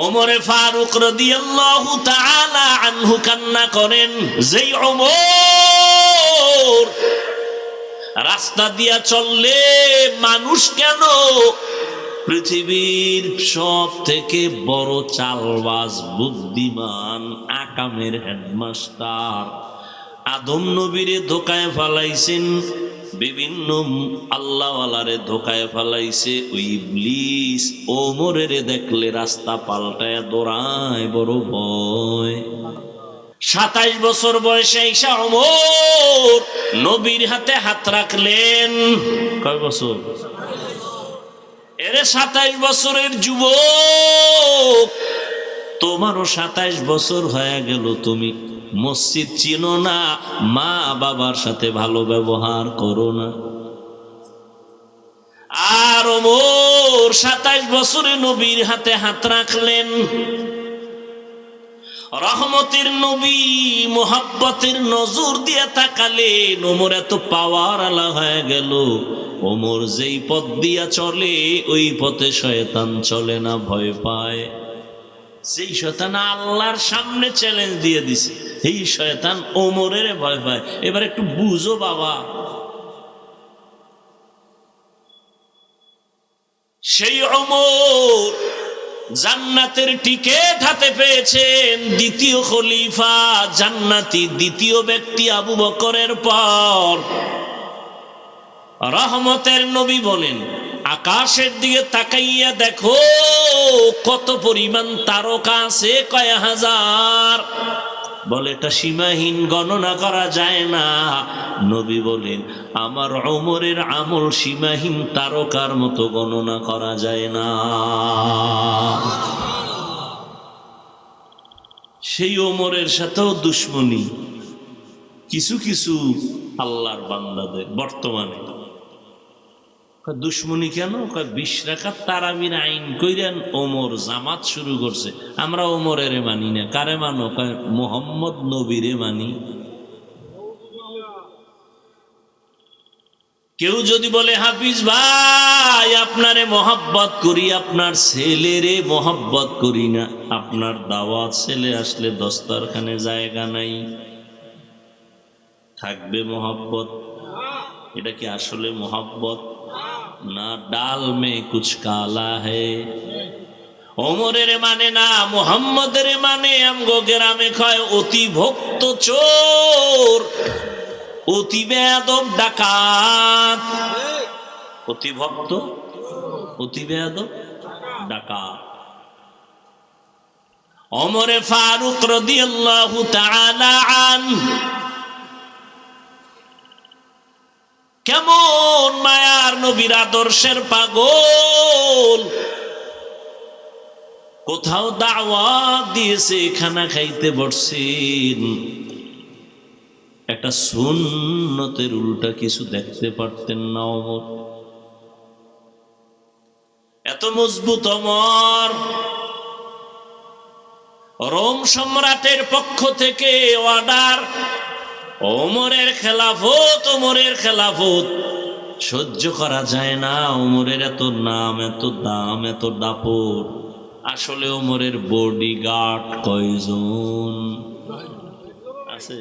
ওমরে ফারুক রাদিয়াল্লাহু তাআলা আনহু কান্না করেন, যেই ওমর রাস্তা দিয়া চললে মানুষ কেন পৃথিবীর সব থেকে বড় চালবাজ বুদ্ধিমান আকামের হেডমাস্টার আদম নবীরে ধোকায় ফালাইছেন, বিভিন্ন আল্লাহওয়ালারে ধোকায় ফালাইছে ওই ইবলিস, ওমরের দেখলে রাস্তা পাল্টায় দৌড়ায়, বড় ভয়। 27 বছর বয়সে ঈসা ওমর নবীর হাতে হাত রাখলেন। কয় বছর? এরে 27 বছরের যুবক, তোমারও 27 বছর হয়ে গেল, তুমি মসজিদ চিনো না, মা বাবার সাথে ভালো ব্যবহার করো না। আর ওমর 27 বছরে নবীর হাতে হাত রাখলেন। রহমতের নবী মোহাব্বতের নজর দিয়ে তাকালেন, ওমর এত পাওয়ার আলা হয়ে গেল। ওমর যেই পথ দিয়া চলে ওই পথে শয়তান চলে না, ভয় পায়। সেই শয়তান আল্লাহর সামনে চ্যালেঞ্জ দিয়ে দিছে, এই শয়তান ওমরের ভয় পায়। এবার একটু বুঝো বাবা, সেই ওমর জান্নাতের টিকেট হাতে পেয়েছেন, দ্বিতীয় খলিফা জান্নাতি, দ্বিতীয় ব্যক্তি আবু বকরের পর। রহমতের নবী বলেন, আকাশের দিকে তাকাইয়া দেখো কত পরিমাণ তারকা আছে, কয় হাজার। বলে এটা সীমাহীন, গণনা করা যায় না। নবী বলেন, আমার ওমরের আমল সীমাহীন তারকার মতো গণনা করা যায় না। সেই ওমরের সাথেও দুশ্মনী কিছু কিছু আল্লাহর বান্দাদের বর্তমানে। দুশ্মনী কেন? 20 রাকাত তারাবির আইন কইরেন ওমর জামাত শুরু করছে, আমরা ওমরের মানি না। কারে মানো? মোহাম্মদ নবীরে মানি। কেউ যদি বলে, হাফিজ ভাই আপনারে মহব্বত করি, আপনার ছেলেরে মহব্বত করি না, আপনার দাওয়াত ছেলে আসলে দস্তরখানে জায়গা নাই, থাকবে মহব্বত? এটা কি আসলে মহব্বত? না, ডাল মে কুছ কালা হে। ওমরের মানে না, মুহাম্মদের মানে। আমগো গ্রামে কয় অতি ভক্ত চোর, অতি বেয়াদব ডাকাত। অতি ভক্ত, অতি বেয়াদব ডাকাত। ওমরে ফারুক রাদিয়াল্লাহু তাআলা আনহু কেমন মায়ার নবীর আদর্শের পাগল। কোথাও দাওয়াত দিয়েছে, খানা খাইতে বসছেন, একটা সুন্নতের উল্টা কিছু দেখতে পারতেন না ওমর। এত মজবুত ওমর। রোম সম্রাটের পক্ষ থেকে অর্ডার, ওমরের খেলাফত, ওমরের খেলাফত সহ্য করা যায় না। ওমরের এত নাম, এত দাম, এত দাপট। আসলে ওমরের বডিগার্ড কয়জন আছে?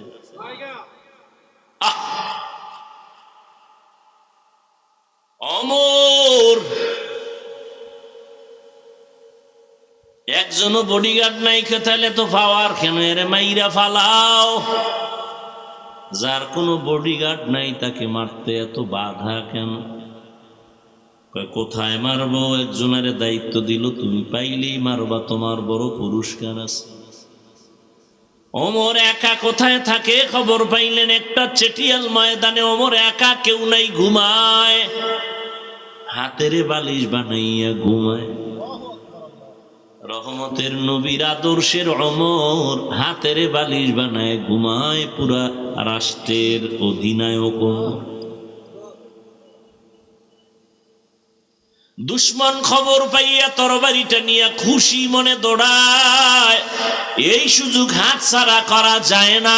ওমর একজনও বডিগার্ড নাই, তাহলে তো পাওয়ার কেন? এর মাইরা ফালাও। যার কোনো বডিগার্ড নাই তাকে মারতে এত বাধা কেন? কোথায় মারবো? একজনের দায়িত্ব দিল, তুমি পাইলেই মারবা, তোমার বড় পুরস্কার আছে। ওমর একা কোথায় থাকে খবর পাইলেন একটা চেটিয়াল ময়দানে। ওমর একা, কেউ নাই, ঘুমায়, হাতের বালিশ বানাইয়া ঘুমায়। রহমতের নবীর আদর্শের ওমর হাতের বালিশ বানায় ঘুমায়, পুরা রাষ্ট্রের অধিনায়ক। দুশ্মন খবর পাইয়া তরবারিটা নিয়ে খুশি মনে দৌড়ায়, এই সুযোগ হাতছাড়া করা যায় না।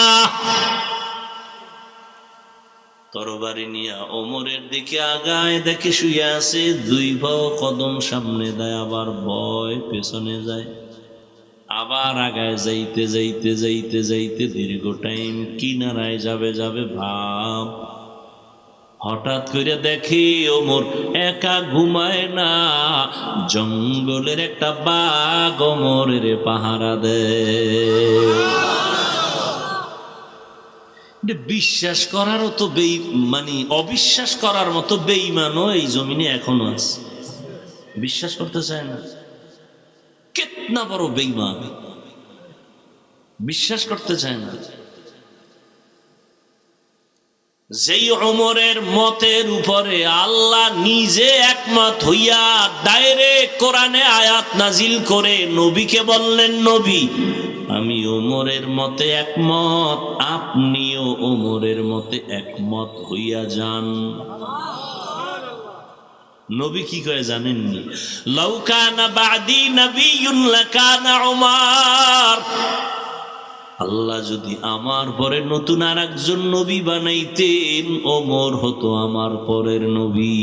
তরবারি নিয়ে ওমরের দিকে আগায়, দেখে শুয়ে আছে, দুই পাও কদম সামনে দেয়, আবার ভয় পেছনে যায়। আবার আগায় যাইতে যাইতে যাইতে যাইতে দীর্ঘ টাইম কিনারায় যাবে যাবে ভাব, হঠাৎ করে দেখি ওমর একা ঘুমায় না, জঙ্গলের একটা বাঘ ওমরের পাহারা দেয়। বিশ্বাস করারও তো মানে অবিশ্বাস করার মতো বেঈমানও এই জমিনে এখনো আছে, বিশ্বাস করতে চায় না। কেতনা বড় বেঈমান, বিশ্বাস করতে চায় না। যেই ওমরের মতের উপরে আল্লাহ নিজে একমত হইয়া ডাইরেক্ট কোরআনে আয়াত নাজিল করে নবীকে বললেন, নবী আমি ওমরের মতে একমত, আপনিও ওমরের মতে একমত হইয়া যান। নবী কি কয় জানেননি? লাউ কানা বাদি নবিয়্যুন লাকানা উমর, আল্লাহ যদি আমার পরে নতুন আর একজন নবী বানাইতেন, ওমর হতো আমার পরের নবী।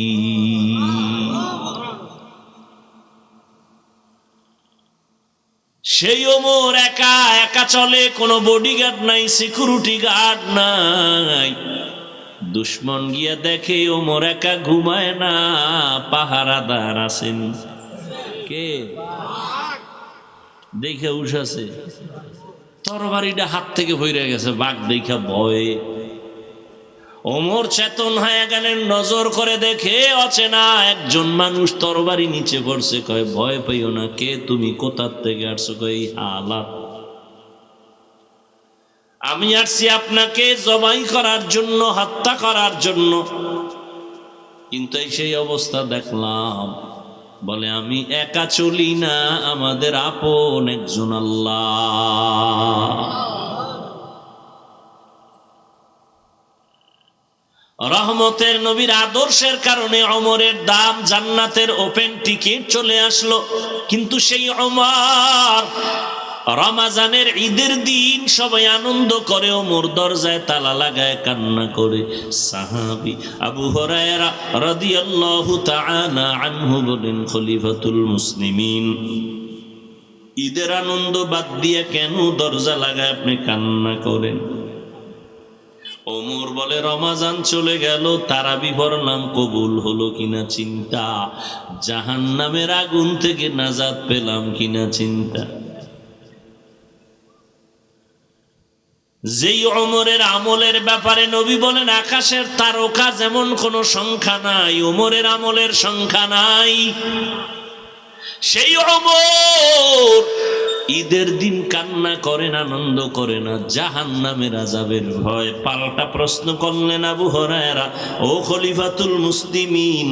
সেই ওমর একা একা চলে, কোনো বডিগার্ড নাই, সিকিউরিটি গার্ড নাই। দুশ্মন গিয়া দেখে ওমর একা ঘুমায় না, পাহারাদার আছেন। কে দেখে উঠাছে, তরবারিটা হাত থেকে হইরে গেছে, বাঘ দেখা ভয়ে ওমর চেতন হয়ে গেলেন। নজর করে দেখে অচেনা একজন মানুষ তরবারি নিচে পড়ছে। কয় ভয় পাইও না, কে তুমি, কোথার থেকে আসছো? কয় হালাত, আমি আসছি আপনাকে জবাই করার জন্য, হত্যা করার জন্য। কিন্তু এই সেই অবস্থা দেখলাম। বলে আমি একা চলি না, আমাদের আপন একজন আল্লাহ। রহমতের নবীর আদর্শের কারণে ওমরের দাম জান্নাতের ওপেন টিকিট চলে আসলো। কিন্তু সেই ওমর রমাজানের ঈদের দিন সবাই আনন্দ করে, ওমর দরজায় তালা লাগায় কান্না করে। সাহাবী আবু হুরায়রা রাদিয়াল্লাহু তাআলা আনহু বলেন, খলিফাতুল মুসলিমিন ঈদের আনন্দ বাদ দিয়ে কেন দরজা লাগায় আপনি কান্না করেন? ওমর বলে, রমাজান চলে গেল, তারাবি পড়লাম, কবুল হলো কিনা চিন্তা, জাহান্নামের আগুন থেকে নাজাত পেলাম কিনা চিন্তা। যেই ওমরের আমলের ব্যাপারে নবী বলেন, আকাশের তারকা যেমন কোনো সংখ্যা নাই, ওমরের আমলের সংখ্যা নাই। সেই ওমর ঈদের দিন কান্না করেন, আনন্দ করে না, জাহান্নামের আযাবের ভয়। পাল্টা প্রশ্ন করলেন আবু হুরায়রা, ও খলিফাতুল মুসলিমিন,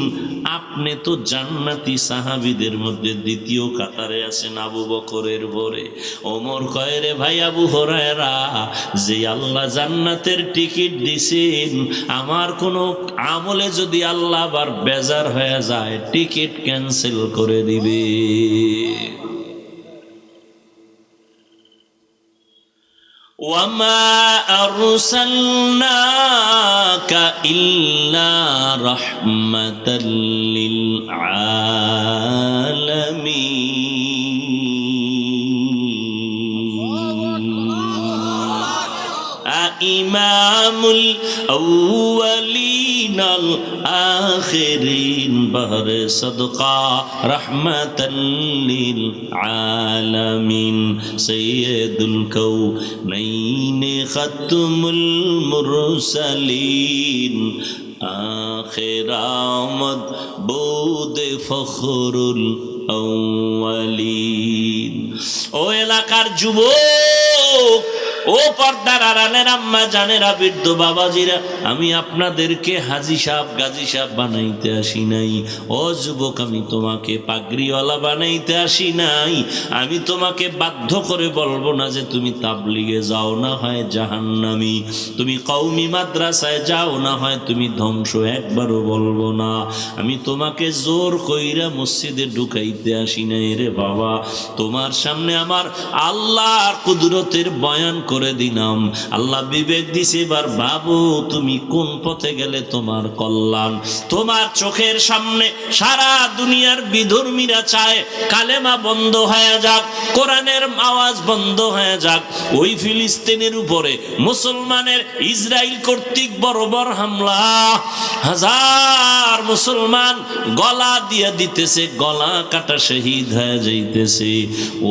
আপনি তো জান্নাতি সাহাবীদের মধ্যে দ্বিতীয় কাতারে আছেন, আবু বকরের পরে। ওমর কয়, রে ভাই আবু হুরায়রা, যে আল্লাহ জান্নাতের টিকিট দিছেন, আমার কোনো আমলে যদি আল্লাহ আবার বেজার হয়ে যায়, টিকিট ক্যান্সেল করে দিবে। وما أرسلناك إلا رحمة للعالمين إمام الأولين الآخرين بهر صدقة رحمة للعالمين سيد الكونين ختم المرسلين آخر آمد بود فخر الأولين ও এলাকার যুবক, ও পর্দার আড়ালের আম্মা জানেরা, বৃদ্ধ বাবাজিরা, আমি আপনাদেরকে হাজী সাহেব গাজী সাহেব বানাইতে আসি নাই। ও যুবক, আমি তোমাকে পাগড়িওয়ালা বানাইতে আসি নাই। আমি তোমাকে বাধ্য করে বলবো না যে তুমি তাবলিগে যাও, না হয় জাহান্নামী, তুমি কওমি মাদ্রাসায় যাও, না হয় তুমি ধ্বংস, একবারও বলবো না। আমি তোমাকে জোর কইরা মসজিদে ঢুকাইতে আসি নাই রে বাবা। তোমার সামনে আমার আল্লাহর কুদরতের বয়ান করে দিলাম। আল্লাহ বিবেক দিছে, এবার বাবু তুমি কোন পথে গেলে তোমার কল্যাণ। তোমার চোখের সামনে সারা দুনিয়ার বিধর্মীরা চায় কালেমা বন্ধ হয়ে যাক, কোরআনের আওয়াজ বন্ধ হয়ে যাক। ওই ফিলিস্তিনের উপরে মুসলমানের ইসরায়েল কর্তৃক বর্বর হামলা, হাজার মুসলমান গলা দিয়ে দিতেছে, গলা কাটা শহীদ হয়ে যাইতেছে।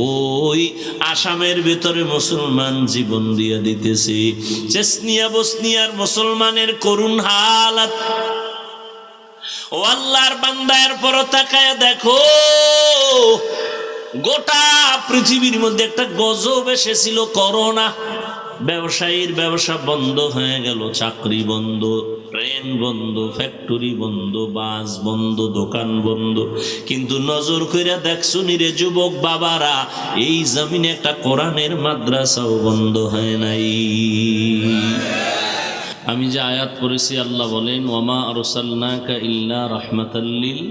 ওই আসামের ভিতরে মুসলমান জীবন দিয়ে দিতেছে। চেচনিয়া বসনিয়ার মুসলমানের করুণ হালাত। ও আল্লাহর বান্দা, এরপর তাকায় দেখো, গোটা পৃথিবীর মধ্যে একটা গজব এসেছিল, করোনা। ব্যবসায়ীর ব্যবসা বন্ধ হয়ে গেল, চাকরি বন্ধ, ট্রেন বন্ধ, ফ্যাক্টরি বন্ধ, বাস বন্ধ, দোকান বন্ধ। কিন্তু নজর কইরা দেখছো নিরে যুবক বাবারা, এই জমিনে একটা কোরআনের মাদ্রাসাও বন্ধ হয় নাই। আমি যে আয়াত পড়েছি, আল্লাহ বলেন ওয়ামা আরসালনাকা ইল্লা রাহমাতাল লিল,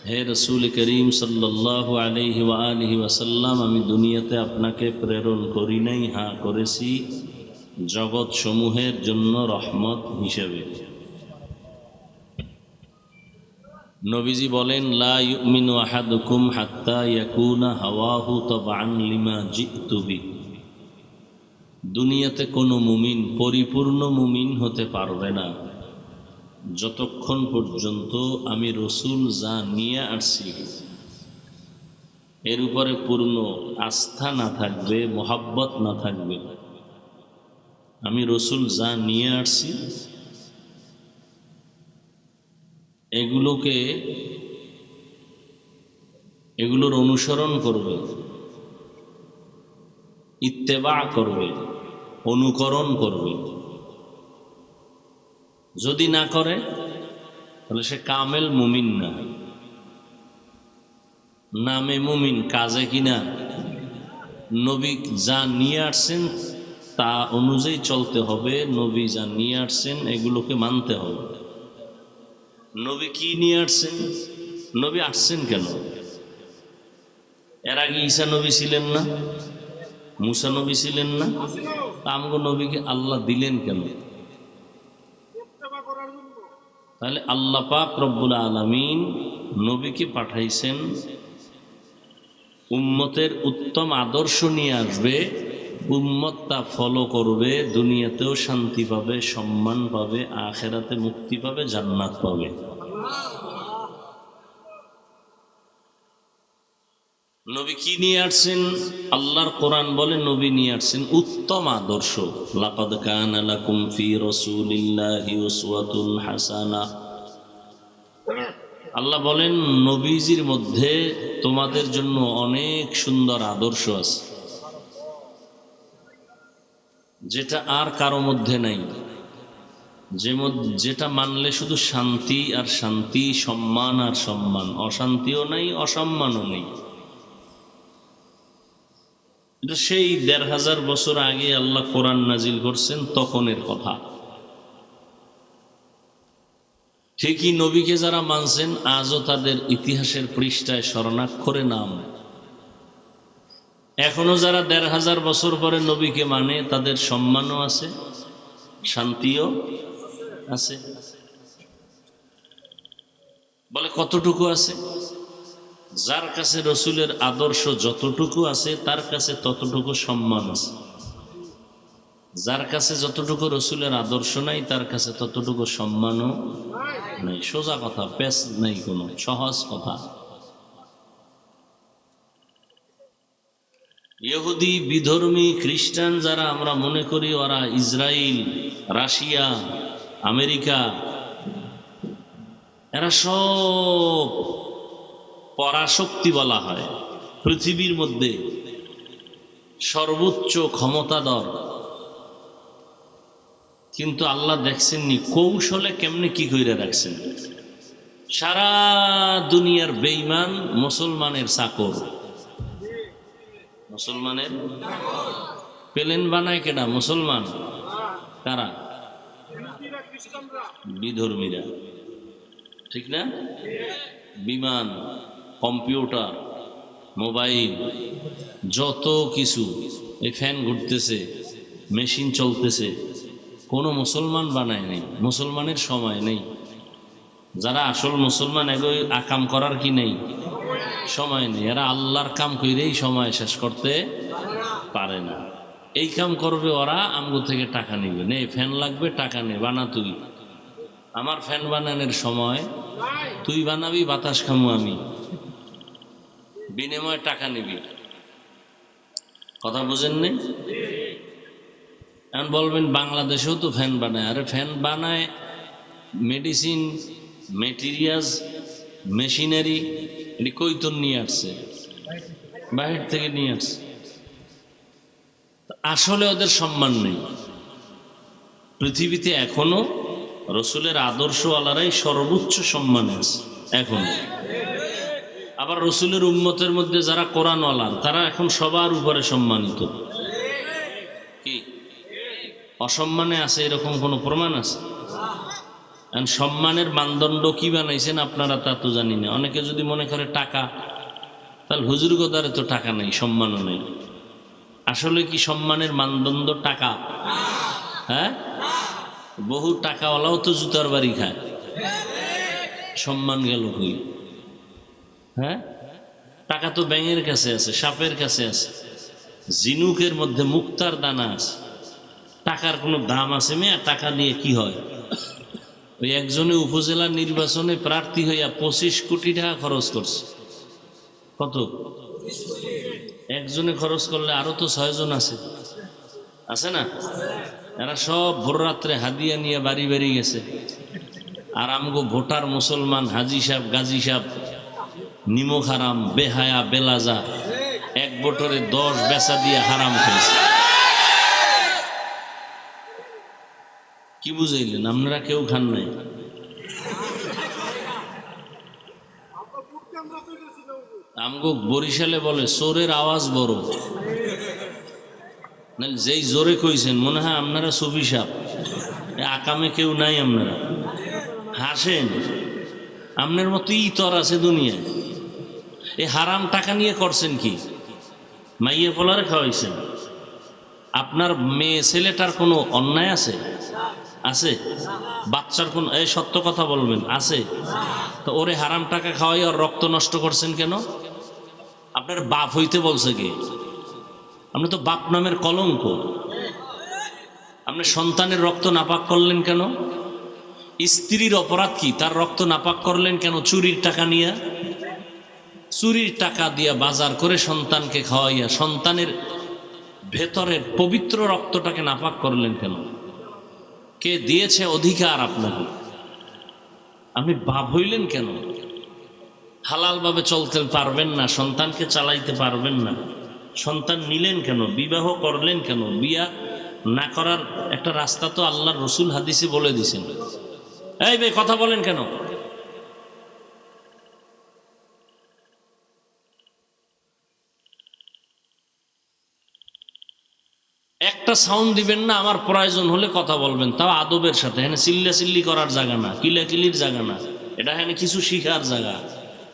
হে রসুল করিম সাল্লাল্লাহু আলাইহি ওয়া আলিহি ওয়াসাল্লাম, আমি দুনিয়াতে আপনাকে প্রেরণ করি নাই, হ্যাঁ করেছি জগৎ সমূহের জন্য রহমত হিসেবে। নবীজি বলেন লা ইউমিনু আহাদুকুম হাত্তা ইয়াকুনা হাওয়াহু তাবআন লিমা জিতু বি। দুনিয়াতে কোনো মুমিন পরিপূর্ণ মুমিন হতে পারবে না যতক্ষণ পর্যন্ত আমি রসুল যা নিয়ে আসছি এর উপরে পূর্ণ আস্থা না থাকবে, মোহাব্বত না থাকবে। আমি রসুল যা নিয়ে আসছি এগুলোর অনুসরণ করবে, ইত্তেবা করবে, অনুকরণ করবে। যদি না করে তাহলে সে কামেল মুমিন না, নামে মুমিন, কাজে কিনা। নবী যা নিয়ে আসছেন তা অনুযায়ী চলতে হবে, নবী যা নিয়ে আসছেন এগুলোকে মানতে হবে। নবী কি নিয়ে আসছেন? নবী আসছেন কেন? এর আগে ঈসা নবী ছিলেন না, মুসা নবী ছিলেন না, আমগো নবীকে আল্লাহ দিলেন কেন? তাহলে আল্লাহ পাক রব্বুল আলামিন নবীকে পাঠাইছেন, উম্মতের উত্তম আদর্শ নিয়ে আসবে, উম্মত তা ফলো করবে, দুনিয়াতেও শান্তি পাবে, সম্মান পাবে, আখিরাতে মুক্তি পাবে, জান্নাত পাবে। নবী কি নিয়ে আসছেন? আল্লাহর কোরআন বলে নবী নিয়ে আসছেন উত্তম আদর্শ। লাকাদ কানা লাকুম ফি রাসূলিল্লাহি উসওয়াতুন হাসানাহ। আল্লাহ বলেন নবীজির মধ্যে তোমাদের জন্য অনেক সুন্দর আদর্শ আছে, যেটা আর কারো মধ্যে নাই, যেটা মানলে শুধু শান্তি আর শান্তি, সম্মান আর সম্মান, অশান্তিও নাই, অসম্মানও নেই। এটা সেই ১৫০০ বছর আগে আল্লাহ কোরআন নাজিল করছেন, তখনের কথা। ঠিকই নবীকে যারা মানছেন আজও তাদের ইতিহাসের পৃষ্ঠায় স্মরণাক্ষরে নাম। এখনো যারা ১৫০০ বছর পরে নবীকে মানে তাদের সম্মানও আছে, শান্তিও আছে। বলে কতটুকু আছে? যার কাছে রসুলের আদর্শ যতটুকু আছে তার কাছে ততটুকু সম্মান আছে, যার কাছে যতটুকু রসুলের আদর্শ নাই তার কাছে ততটুকু সম্মানও নাই। সোজা কথা, পেশ নাই, কোনো সহজ কথা। ইহুদি, বিধর্মী, খ্রিস্টান যারা আমরা মনে করি ওরা ইসরায়েল, রাশিয়া, আমেরিকা, এরা সব পরাশক্তি বলা হয়, পৃথিবীর মধ্যে সর্বোচ্চ ক্ষমতাধর। কিন্তু আল্লাহ দেখছেননি কৌশলে কেমনে কি করে রাখছেন। সারা দুনিয়ার বেঈমান মুসলমানের চাকর। মুসলমানের প্লেন বানায় কেডা? মুসলমান। কারা? বিধর্মীরা, ঠিক না? বিমান, কম্পিউটার, মোবাইল, যত কিছু এই ফ্যান ঘুরতেছে, মেশিন চলতেছে, কোনো মুসলমান বানায় নেই, মুসলমানের সময় নেই। যারা আসল মুসলমান এগোয় আকাম করার কি নেই, সময় নেই। এরা আল্লাহর কাম কইরেই সময় শেষ করতে পারে না। এই কাম করবে ওরা, আমগো থেকে টাকা নিবে, নে ফ্যান লাগবে, টাকা নে, বানা তুই। আমার ফ্যান বানানোর সময়, তুই বানাবি, বাতাস খামু আমি, বিনিময়ে টাকা নিবি। কথা বুঝেন নেই? এখন বলবেন বাংলাদেশেও তো ফ্যান বানায়। আরে ফ্যান বানায় মেডিসিন, মেটেরিয়ালস, মেশিনারি, এটি কৈতন নিয়ে আসছে, বাহির থেকে নিয়ে আসছে। আসলে ওদের সম্মান নেই। পৃথিবীতে এখনো রসুলের আদর্শওয়ালারাই সর্বোচ্চ সম্মানে আছে এখনো। আবার রসুলের উম্মতের মধ্যে যারা কোরআনওয়ালার, তারা এখন সবার উপরে সম্মানিত। কি অসম্মানে আছে এরকম কোনো প্রমাণ আছে? সম্মানের মানদণ্ড কি বানাইছেন আপনারা তা তো জানি না। অনেকে যদি মনে করে টাকা, তাহলে হুজুর গোদারে তো টাকা নেই, সম্মানও নেই। আসলে কি সম্মানের মানদণ্ড টাকা? হ্যাঁ, বহু টাকাওয়ালাও তো জুতার বাড়ি খায়, সম্মান গেল কই? হ্যাঁ, টাকা তো ব্যাঙের কাছে আছে, সাপের কাছে আছে, জিনুকের মধ্যে মুক্তার দানা আছে। টাকার কোনো দাম আছে মেয়ে? টাকা দিয়ে কি হয়? ওই একজনে উপজেলা নির্বাচনে প্রার্থী হইয়া 25 কোটি টাকা খরচ করছে। কত? একজনে খরচ করলে আরো তো 6 জন আছে, আছে না? এরা সব ভোর রাত্রে হাদিয়া নিয়ে বাড়ি বাড়ি গেছে। আর আমগো ভোটার মুসলমান হাজি সাহেব, গাজী সাহেব নিমক হারাম, বেহায়া, বেলাজা, এক বোটরে 10 বেচা দিয়ে হারাম খেয়েছে। কি বুঝাইলেন? আপনারা কেউ খান নাই? আমগো বরিশালে বলে চোরের আওয়াজ বড়। যেই জোরে কইছেন মনে হয় আপনারা সুফি সাপ, আকামে কেউ নাই। আপনারা হাসেন, আপনার মতো ইতর আছে দুনিয়ায়। এই হারাম টাকা নিয়ে করছেন কি? মাইয়ে ফলারে খাওয়াইছেন। আপনার মেয়ে ছেলেটার কোনো অন্যায় আছে? আছে? বাচ্চার কোন, এই সত্য কথা বলবেন, আছে? তো ওরে হারাম টাকা খাওয়াই আর রক্ত নষ্ট করছেন কেন? আপনার বাপ হইতে বলছে কি? আপনি তো বাপ নামের কলঙ্ক। আপনি সন্তানের রক্ত নাপাক করলেন কেন? স্ত্রীর অপরাধ কি? তার রক্ত নাপাক করলেন কেন? চুরির টাকা নিয়ে, চুরির টাকা দিয়া বাজার করে সন্তানকে খাওয়াইয়া সন্তানের ভেতরের পবিত্র রক্তটাকে নাপাক করলেন কেন? কে দিয়েছে অধিকার আপনাকে? আপনি বাপ হইলেন কেন? হালালভাবে চলতে পারবেন না, সন্তানকে চালাইতে পারবেন না, সন্তান নিলেন কেন? বিবাহ করলেন কেন? বিয়া না করার একটা রাস্তা তো আল্লাহর রসুল হাদিসে বলে দিছেন। এই বে, কথা বলেন কেন? একটা সাউন্ড দিবেন না, আমার প্রয়োজন হলে কথা বলবেন, তাও আদবের সাথে। হ্যাঁ, চিল্লাচিল্লি করার জায়গা না, কিলাকিলির জায়গা না, এটা হ্যাঁ কিছু শিখার জায়গা।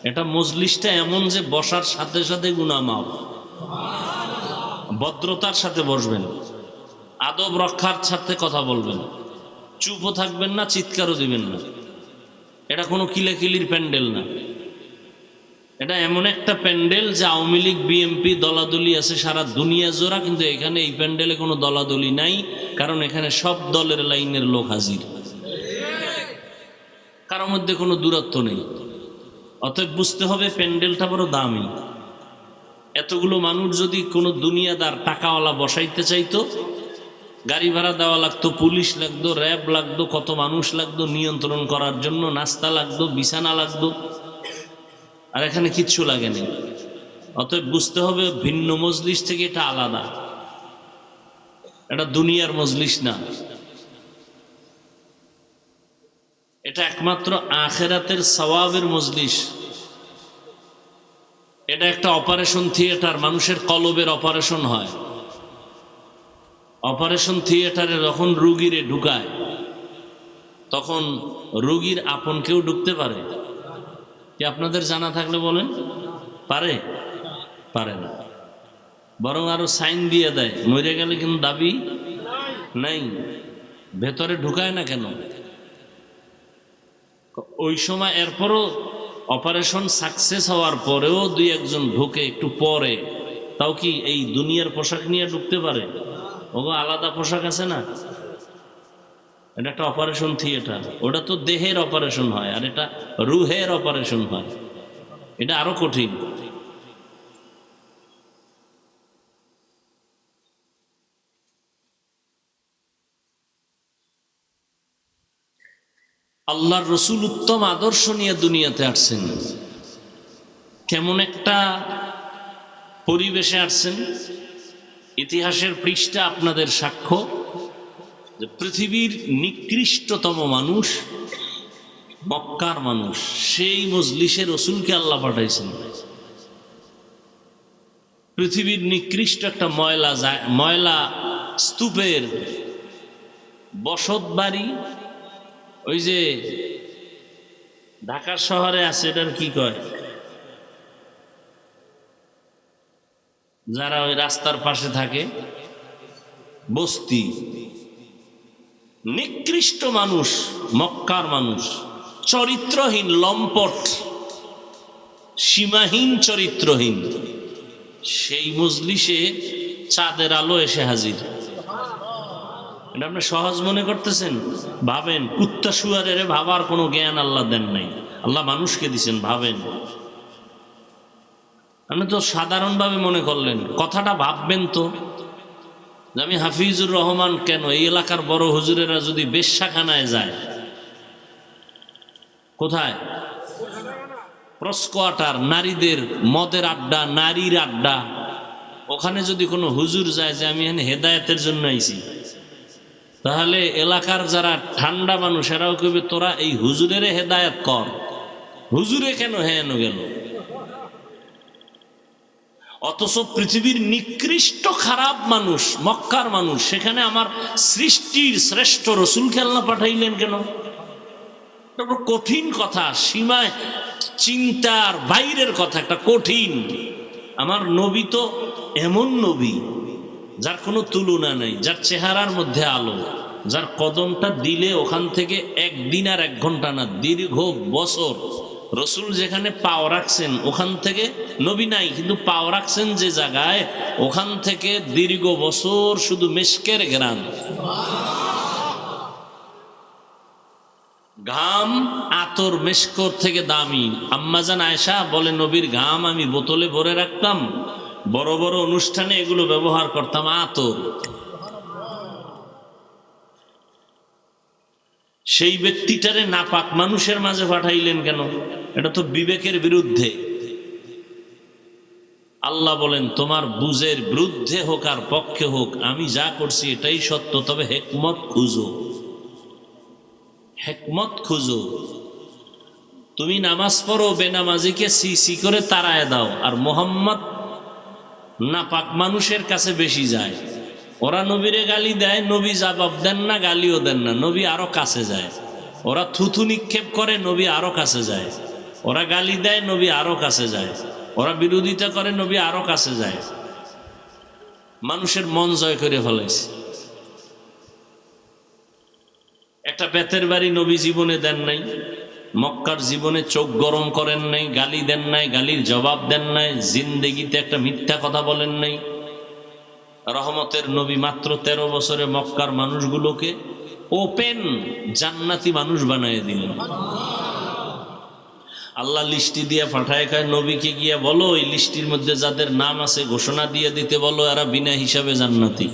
এটা মজলিসটা এমন যে বসার সাথে সাথে গুনাহ মাফ। ভদ্রতার সাথে বসবেন, আদব রক্ষার সাথে কথা বলবেন, চুপও থাকবেন না, চিৎকারও দিবেন না। এটা কোনো কিলাকিলির প্যান্ডেল না। এটা এমন একটা প্যান্ডেল যে আওয়ামী লীগ, বিএনপি দলাদলি আছে সারা দুনিয়া জোড়া, কিন্তু এখানে এই প্যান্ডেলে কোনো দলাদলি নাই, কারণ এখানে সব দলের লাইনের লোক হাজির, কারোর মধ্যে কোনো দূরত্ব নেই। অতএব বুঝতে হবে প্যান্ডেলটা বড় দামি। এতগুলো মানুষ যদি কোনো দুনিয়াদার টাকাওয়ালা বসাইতে চাইতো, গাড়ি ভাড়া দেওয়া লাগতো, পুলিশ লাগতো, র্যাব লাগতো, কত মানুষ লাগতো নিয়ন্ত্রণ করার জন্য, নাস্তা লাগতো, বিছানা লাগতো। আর এখানে কিচ্ছু লাগেনি। অতএব বুঝতে হবে ভিন্ন মজলিস থেকে এটা আলাদা, এটা দুনিয়ার মজলিস না, এটা একমাত্র আখেরাতের সওয়াবের মজলিস। এটা একটা অপারেশন থিয়েটার, মানুষের কলবের অপারেশন হয়। অপারেশন থিয়েটারে যখন রুগীরে ঢুকায়, তখন রুগীর আপন কেউ ঢুকতে পারে কি? আপনাদের জানা থাকলে বলেন। পারে? পারে না। বরং আরো সাইন দিয়ে দেয়, মরে গেলে কিন্তু দাবি নাই। ভেতরে ঢুকায় না কেন? ওই সময় এরপরও অপারেশন সাকসেস হওয়ার পরেও দুই একজন ঢুকে একটু পরে, তাও কি এই দুনিয়ার পোশাক নিয়ে ঢুকতে পারে? ওগো আলাদা পোশাক আছে না, এটা একটা অপারেশন থিয়েটার। ওটা তো দেহের অপারেশন হয়, আর এটা রুহের অপারেশন হয়, এটা আরো কঠিন। আল্লাহর রসুল উত্তম আদর্শ নিয়ে দুনিয়াতে আসছেন। কেমন একটা পরিবেশে আসছেন? ইতিহাসের পৃষ্ঠা আপনাদের সাক্ষ্য যে পৃথিবীর নিকৃষ্টতম মানুষ মক্কার মানুষ, সেই মজলিসে রসুলকে আল্লাহ পাঠাইছেন। পৃথিবীর নিকৃষ্ট একটা ময়লা স্তূপের বসত বাড়ি, ওই যে ঢাকা শহরে আছে, এটার কি কয়, যারা ওই রাস্তার পাশে থাকে, বস্তি। নিকৃষ্ট মানুষ মক্কার মানুষ, চরিত্রহীন, লম্পট, সীমাহীন চরিত্রহীন। সেই মজলিসে চাঁদের আলো এসে হাজির। এটা আপনি সহজ মনে করতেছেন? ভাবেন, কুত্তা শুয়ারের ভাবার কোনো জ্ঞান আল্লাহ দেন নাই, আল্লাহ মানুষকে দিছেন। ভাবেন, আপনি তো সাধারণভাবে মনে করলেন। কথাটা ভাববেন তো, যে আমি হাফিজুর রহমান কেন এই এলাকার বড় হুজুরেরা যদি বেশ্যাখানায় যায়, কোথায়? প্রস্কোয়াটার, নারীদের মদের আড্ডা, নারীর আড্ডা, ওখানে যদি কোনো হুজুর যায় যে আমি এখানে হেদায়েতের জন্য আইছি, তাহলে এলাকার যারা ঠান্ডা মানুষ এরাও কইবে তোরা এই হুজুরের হেদায়েত কর, হুজুরে কেন হেন গেল। অথচ পৃথিবীর নিকৃষ্ট খারাপ মানুষ মক্কার মানুষ, সেখানে আমার সৃষ্টির শ্রেষ্ঠ রসুলকে আল্লাহ পাঠাইলেন কেন? কঠিন কথা, সীমায় চিন্তার বাইরের কথা, একটা কঠিন। আমার নবী তো এমন নবী যার কোনো তুলনা নেই, যার চেহারার মধ্যে আলো, যার কদমটা দিলে ওখান থেকে একদিন আর 1 ঘন্টা না, দীর্ঘ বছর রসুল যেখানে পাও রাখছেন ওখান থেকে, নবী নাই কিন্তু পাও রাখছেন যে জায়গায়, ওখান থেকে দীর্ঘ বছর শুধু মেশকের ঘ্রাণ, ঘাম, আতর মেশকর থেকে দামি। আম্মাজান আয়েশা বলে নবীর ঘাম আমি বোতলে ভরে রাখতাম, বড় বড় অনুষ্ঠানে এগুলো ব্যবহার করতাম, আতর। সেই ব্যক্তিটারে নাপাক মানুষের মাঝে পাঠাইলেন কেন? এটা তো বিবেকের বিরুদ্ধে। আল্লাহ বলেন তোমার বুঝের বিরুদ্ধে হোক আর পক্ষে হোক, আমি যা করছি এটাই সত্য, তবে হেকমত খুঁজো, হেকমত খুঁজো। তুমি নামাজ পড়ো, বেনামাজিকে সি করে তাড়ায় দাও, আর মোহাম্মদ নাপাক মানুষের কাছে বেশি যায়। ওরা নবীরে গালি দেয়, নবী জবাব দেন না, গালিও দেন না, নবী আরো কাছে যায়। ওরা থুথু নিক্ষেপ করে, নবী আরো কাছে যায়। ওরা গালি দেয়, নবী আরো কাছে যায়। ওরা বিরোধিতা করে, নবী আরো কাছে যায়। মানুষের মন জয় করে ফেলেছে। একটা বেতের বাড়ি নবী জীবনে দেন নাই, মক্কার জীবনে চোখ গরম করেন নাই, গালি দেন নাই, গালির জবাব দেন নাই, জিন্দেগিতে একটা মিথ্যা কথা বলেন নাই। রহমতের নবী মাত্র 13 বছরে মক্কার মানুষগুলোকে ওপেন জান্নাতি মানুষ বানিয়ে দিলেন। আল্লাহ লিস্টি দিয়ে পাঠায়, কয় নবীকে গিয়া বলো ওই লিস্টির মধ্যে যাদের নাম আছে ঘোষণা দিয়ে দিতে বলো, এরা বিনা হিসাবে জান্নাতি।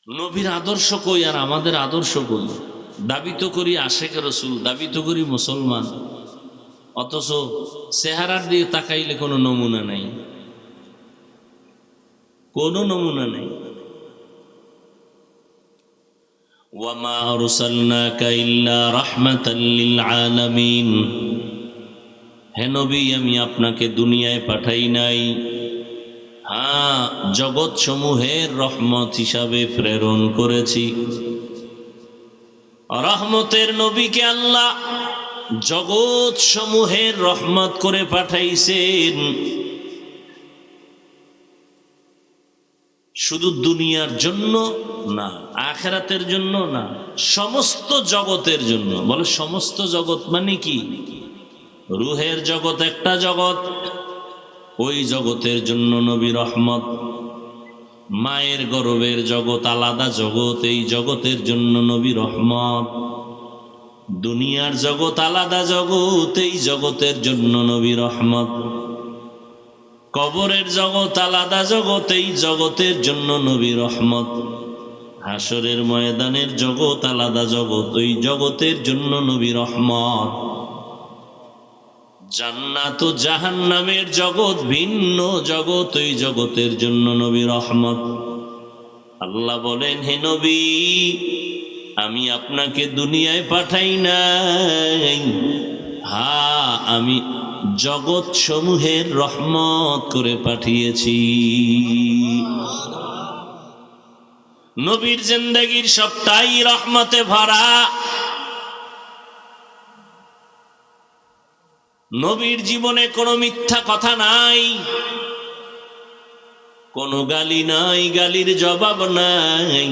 নবীর আদর্শ কই আর আমাদের আদর্শ কই? দাবি তো করি আশেক রসুল, দাবি তো করি মুসলমান, অথচ চেহারার দিয়ে তাকাইলে কোনো নমুনা নাই, কোনো নমুনা নেই। ওয়ামা আরসালনাকা ইল্লা রাহমাতাল লিল আলামিন, হে নবী আমি আপনাকে দুনিয়ায় পাঠাই নাই, হ্যাঁ জগৎ সমূহের রহমত হিসাবে প্রেরণ করেছি। রহমতের নবীকে আল্লাহ জগৎ সমূহের রহমত করে পাঠাইছেন। শুধু দুনিয়ার জন্য না, আখিরাতের জন্য না, সমস্ত জগতের জন্য। বলে সমস্ত জগৎ মানে কি? রুহের জগৎ একটা জগৎ, ওই জগতের জন্য নবী রহমত। মায়ের গর্ভের জগৎ আলাদা জগৎ, এই জগতের জন্য নবী রহমত। দুনিয়ার জগৎ আলাদা জগৎ, এই জগতের জন্য নবী রহমত। কবরের জগৎ আলাদা জগৎ, এই জগতের জন্য নবী রহমত। হাসরের ময়দানের জগৎ আলাদা জগৎ, ওই জগতের জন্য নবী রহমত। জান্নাত ও জাহান্নামের জগৎ ভিন্ন জগৎ, ওই জগতের জন্য নবী রহমত। আল্লাহ বলেন, হে নবী, আমি আপনাকে দুনিয়ায় পাঠাই নাই, হ্যাঁ আমি জগৎ সমূহের রহমত করে পাঠিয়েছি। নবীর জিন্দেগীর সবটাই রহমতে ভরা। নবীর জীবনে কোনো মিথ্যা কথা নাই, কোনো গালি নাই, গালির জবাব নাই।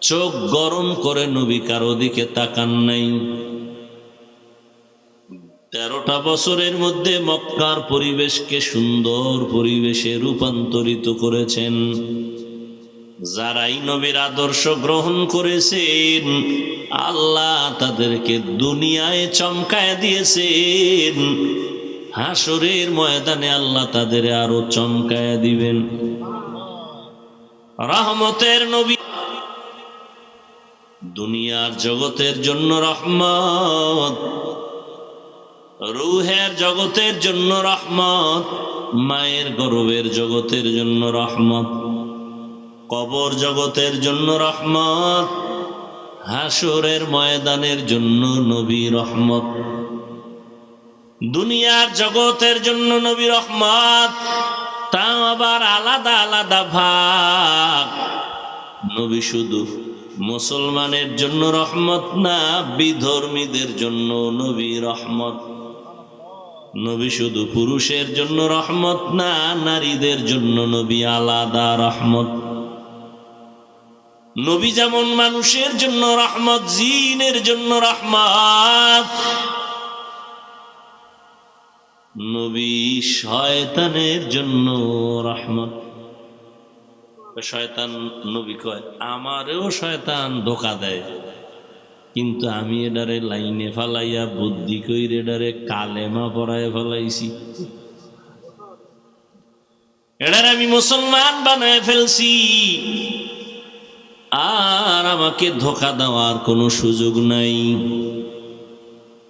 চোখ গরম করে নবী কারো দিকে তাকান নাই। 13টা বছরের মধ্যে মক্কার পরিবেশকে সুন্দর পরিবেশে রূপান্তরিত করেছেন। যারাই নবীর আদর্শ গ্রহণ করেছেন, আল্লাহ তাদেরকে দুনিয়ায় চমকায় দিয়েছেন, হাসরের ময়দানে আল্লাহ তাদের আরো চমকায় দিবেন। রহমতের নবী, দুনিয়ার জগতের জন্য রহমত, রূহের জগতের জন্য রহমত, মায়ের গর্ভের জগতের জন্য রহমত, কবর জগতের জন্য রহমত, হাসরের ময়দানের জন্য নবী রহমত। দুনিয়ার জগতের জন্য নবী রহমত, তাও আবার আলাদা আলাদা ভাগ। নবী শুধু মুসলমানের জন্য রহমত না, বিধর্মীদের জন্য নবী রহমত। নবী শুধু পুরুষের জন্য রহমত না, নারীদের জন্য নবী আলাদা রহমত। নবী যেমন মানুষের জন্য রহমত, জিনের জন্য রহমত, নবী শয়তানের জন্য রহমত। শয়তান নবী কয়, আমারেও শয়তান ধোঁকা দেয়, কিন্তু আমি এডারে লাইনে ফালাইয়া বুদ্ধি কইরে এডারে কালেমা পড়ায় ফেলাইছি, এডারে আমি মুসলমান বানায় ফেলছি, আর আমাকে ধোঁকা দেওয়ার কোনো সুযোগ নাই।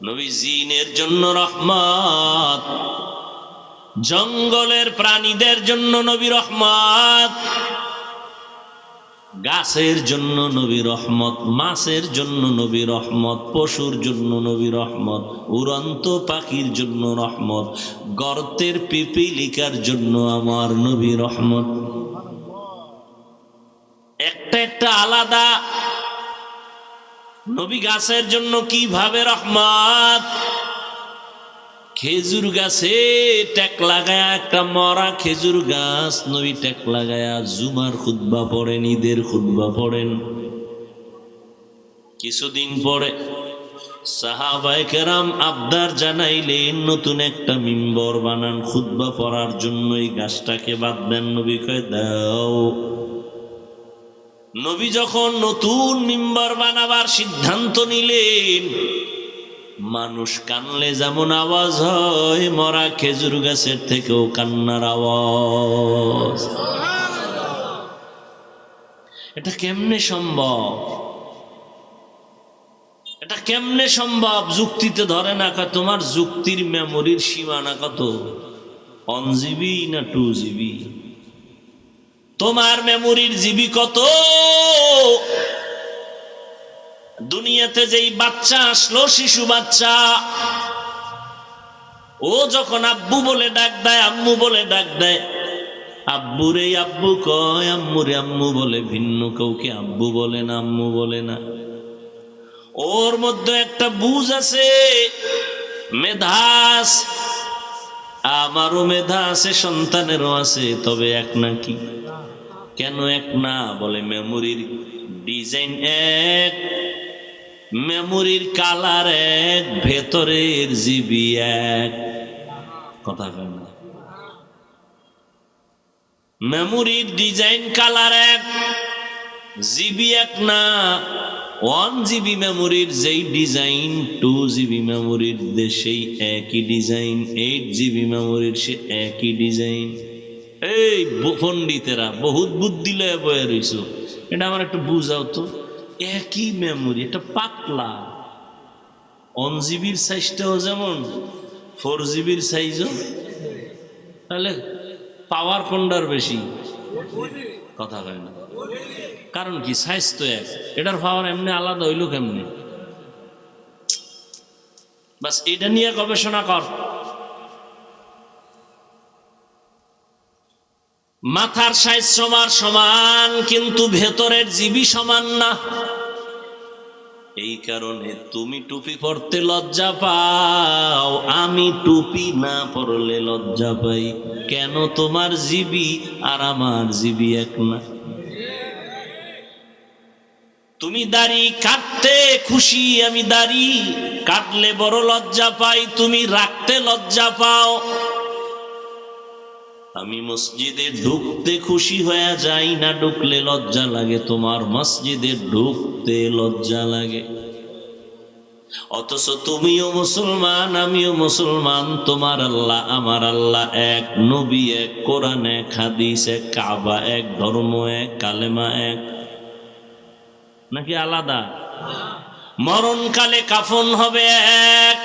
নবী জিনের জন্য রহমত, জঙ্গলের প্রাণীদের জন্য নবী রহমত, গাছের জন্য নবী রহমত, মাছের জন্য নবী রহমত, পশুর জন্য নবী রহমত, উড়ন্ত পাখির জন্য রহমত, গর্তের পিপিলিকার জন্য আমার নবী রহমত। একটা একটা আলাদা। নবী গাছের জন্য কিভাবে রহমত? খেজুর গাছে টেক লাগায়া, একটা মরা খেজুর গাছ, নবী টেক লাগায়া জুমার খুতবা পড়েন, ঈদের খুতবা পড়েন। কিছুদিন পরে সাহাবায়ে কেরাম আবদার জানাইলেন, নতুন একটা মিম্বর বানান খুতবা পড়ার জন্য, এই গাছটাকে বাদ দেন। নবী কয়, দাও। নবী যখন নতুন মিম্বর বানাবার সিদ্ধান্ত নিলেন, মানুষ কানলে যেমন আওয়াজ হয়, মরা খেজুর গাছের থেকেও কান্নার আওয়াজ। এটা কেমনে সম্ভব? এটা কেমনে সম্ভব? যুক্তিতে ধরে না। তোমার যুক্তির মেমোরির সীমানা কত? 1 GB না 2 GB? তোমার মেমোরির জিবি কত? দুনিয়াতে যেই বাচ্চা আসলো, শিশু বাচ্চা, ও যখন আব্বু বলে ডাক দেয়, আম্মু বলে ডাক দেয়, আব্বুরে আব্বু কয়, আম্মুরে আম্মু বলে, ভিন্ন কাউকে আব্বু বলে না, আম্মু বলে না। ওর মধ্যে একটা বুঝ আছে, মেধাস। আমারও মেধা আছে, সন্তানেরও আছে, তবে এক নাকি। কেন এক না? বলে মেমোরির ডিজাইন এক, মেমোরির কালার এক, ভেতরের জিবি এক। কথা কয় না? মেমোরির ডিজাইন কালার এক, জিবি এক না। 1 জিবি মেমোরির যেই ডিজাইন, 2 জিবি মেমোরির সেই একই ডিজাইন, 8 জিবি মেমোরির সে একই ডিজাইন। এই পণ্ডিতেরা বহুত বুদ্ধি লয়ে বয়ে রইছ, এটা আমার একটু বুঝাও তো। একই মেমোরি, এটা পাতলা। 1 জিবির সাইজটাও যেমন, 4 জিবির সাইজও। তাহলে পাওয়ার কোনটার বেশি? কথা হয় না। কারণ কি? সাইজ তো এক, এটার পাওয়ার এমনি আলাদা হইল কেমনি? বাস এটা নিয়ে গবেষণা কর। মাথার সাইজ সমান, কিন্তু ভেতরের জিবি সমান না। এই কারণে তুমি টুপি পরতে লজ্জা পাও, আমি টুপি না পরলে লজ্জা পাই। কেন? তোমার জিবি আর আমার জিবি এক না। তুমি দাড়ি কাটতে খুশি, আমি দাড়ি কাটলে বড় লজ্জা পাই, তুমি রাখতে লজ্জা পাও। আমি মসজিদে ঢুকতে খুশি হয়ে যাই, না ঢুকলে লজ্জা লাগে, তোমার মসজিদে ঢুকতে লজ্জা লাগে। অথচ তুমিও মুসলমান, আমিও মুসলমান, তোমার আল্লাহ আমার আল্লাহ এক, নবী এক, কোরআন এক, হাদিস এক, কাবা এক, ধর্ম এক, কালেমা এক। নাকি আলাদা? মরণকালে কাফন হবে এক,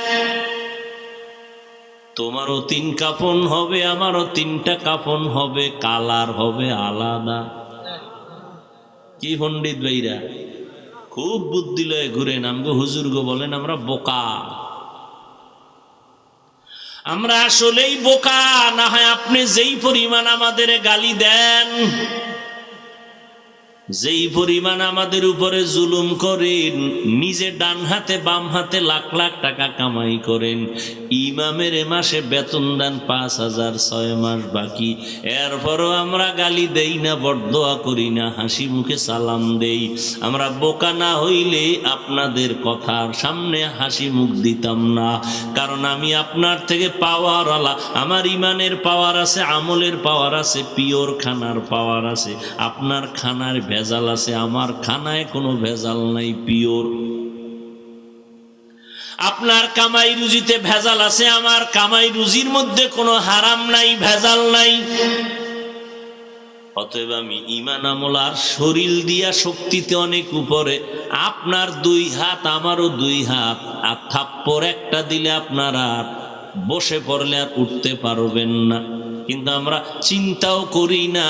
তোমারও 3 কাফন হবে, আমারও 3টা কাফন হবে, কালার হবে আলাদা। কি পণ্ডিত ভাইরা খুব বুদ্ধি লয়ে ঘুরেন। আমগো হুজুর গো বলেন আমরা বোকা। আমরা আসলেই বোকা। না হয় আপনি যেই পরিমাণ আমাদের গালি দেন, যেই পরিমাণ আমাদের উপরে জুলুম করেন, নিজে ডান হাতে বাম হাতে লাখ লাখ টাকা কামাই করেন, ইমামের এ মাসে বেতন দেন 5,000, 6 মাস বাকি, এরপরও আমরা গালি দেই না, বরদোয়া করি না, হাসি মুখে সালাম দেই। আমরা বোকা না হইলে আপনাদের কথার সামনে হাসি মুখ দিতাম না। কারণ আমি আপনার থেকে পাওয়ার আলা, আমার ইমানের পাওয়ার আছে, আমলের পাওয়ার আছে, পিওর খানার পাওয়ার আছে। আপনার খানার ভেজাল আছে, আমার খানায় কোনো ভেজাল নাই, পিওর। আপনার কামাই রুজিতে ভেজাল আছে, আমার কামাই রুজির মধ্যে কোনো হারাম নাই, ভেজাল নাই। অতএব আমি ইমান আমল আর শরীর দিয়া শক্তিতে অনেক উপরে। আপনার 2 হাত, আমারও 2 হাত, আর থাপ্পড় একটা দিলে আপনার আর বসে পড়লে আর উঠতে পারবেন না। কিন্তু আমরা চিন্তাও করি না,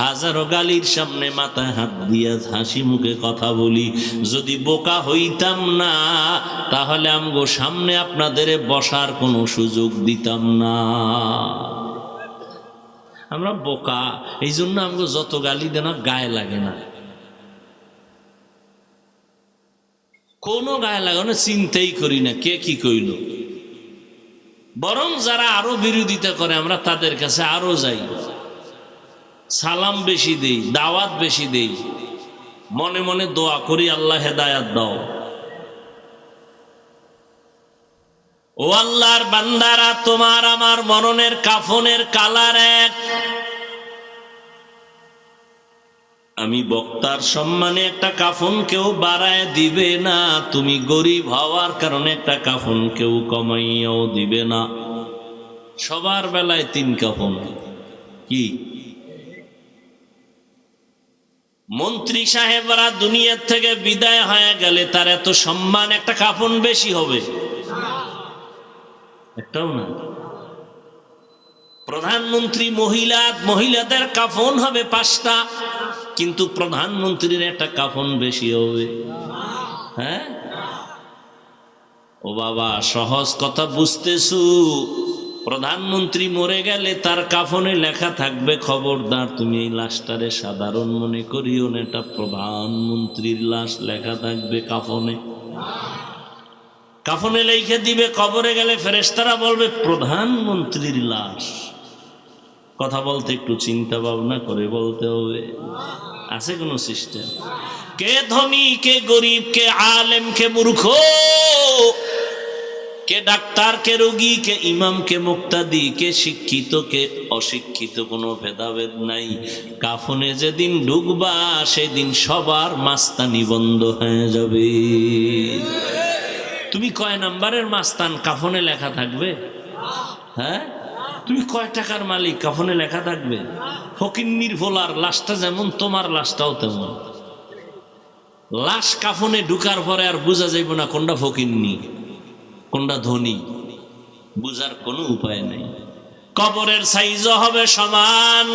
হাজারো গালির সামনে মাথায় হাত দিয়া হাসি মুখে কথা বলি। যদি বোকা হইতাম না, তাহলে আমগো সামনে আপনাদের বসার কোনো সুযোগ দিতাম না। আমরা বোকা, এই জন্য আমগো যত গালি দেন গায়ে লাগে না, কোনো গায়ে লাগে না, চিন্তাই করি না কে কি কইল। বরং যারা আরো বিরোধিতা করে আমরা তাদের কাছে আরো যাই, সালাম বেশি দেই, দাওয়াত বেশি দেই, মনে মনে দোয়া করি আল্লাহ হেদায়াত দাও। ও আল্লাহর বান্দারা, তোমার আমার মরণের কাফনের কালার এক। আমি বক্তার সম্মানে একটা কাফন কেউ বাড়ায় দিবে না, তুমি গরিব হওয়ার কারণে একটা কাফন কেউ কমাইয়াও দিবে না। সবার বেলায় 3 কাফন। কি মন্ত্রী সাহেবরা দুনিয়ার থেকে বিদায় হয়ে গেলে তার এত সম্মান, একটা কাফন বেশি হবে? একটাও না। প্রধানমন্ত্রী মহিলাদের কাফন হবে 5টা, কিন্তু প্রধানমন্ত্রীর একটা কাফন বেশি হবে? হ্যাঁ ও বাবা, সহজ কথা বুঝতেছু? প্রধানমন্ত্রী মরে গেলে তার কাফনে লেখা থাকবে, খবরদার তুমি এই লাশটারে সাধারণ মনে করিও না, এটা প্রধানমন্ত্রীর লাশ, লেখা থাকবে কাফনে। কাফনে লিখে দিবে, কবরে গেলে ফেরেশতারা বলবে প্রধানমন্ত্রীর লাশ। কথা বলতে একটু চিন্তা ভাবনা করে বলতে হবে। আছে কোনো সিস্টেম? কে ধনী, কে গরিব, কে আলেম, কে মূর্খ, কে ডাক্তার, কে রোগী, কে ইমাম, কে মুক্তাদি, কে শিক্ষিত, কে অশিক্ষিত, কোনো ভেদাভেদ নাই। কাফনে যেদিন ঢুকবা সেদিন সবার মাস্তানি বন্ধ হয়ে যাবে। তুমি কয় নাম্বারের মাস্তান, কাফনে লেখা থাকবে? হ্যাঁ, তুমি কয় টাকার মালিক, কাফনে লেখা থাকবে? ফকিন্নির ভোলার লাশটা যেমন তোমার লাশটাও তেমন। লাশ কাফনে ঢুকার পরে আর বোঝা যাইব না কোনটা ফকিন্নি কোনটা ধনী, বুঝার কোনো উপায় নেই। কবরের সাইজও হবে সমান,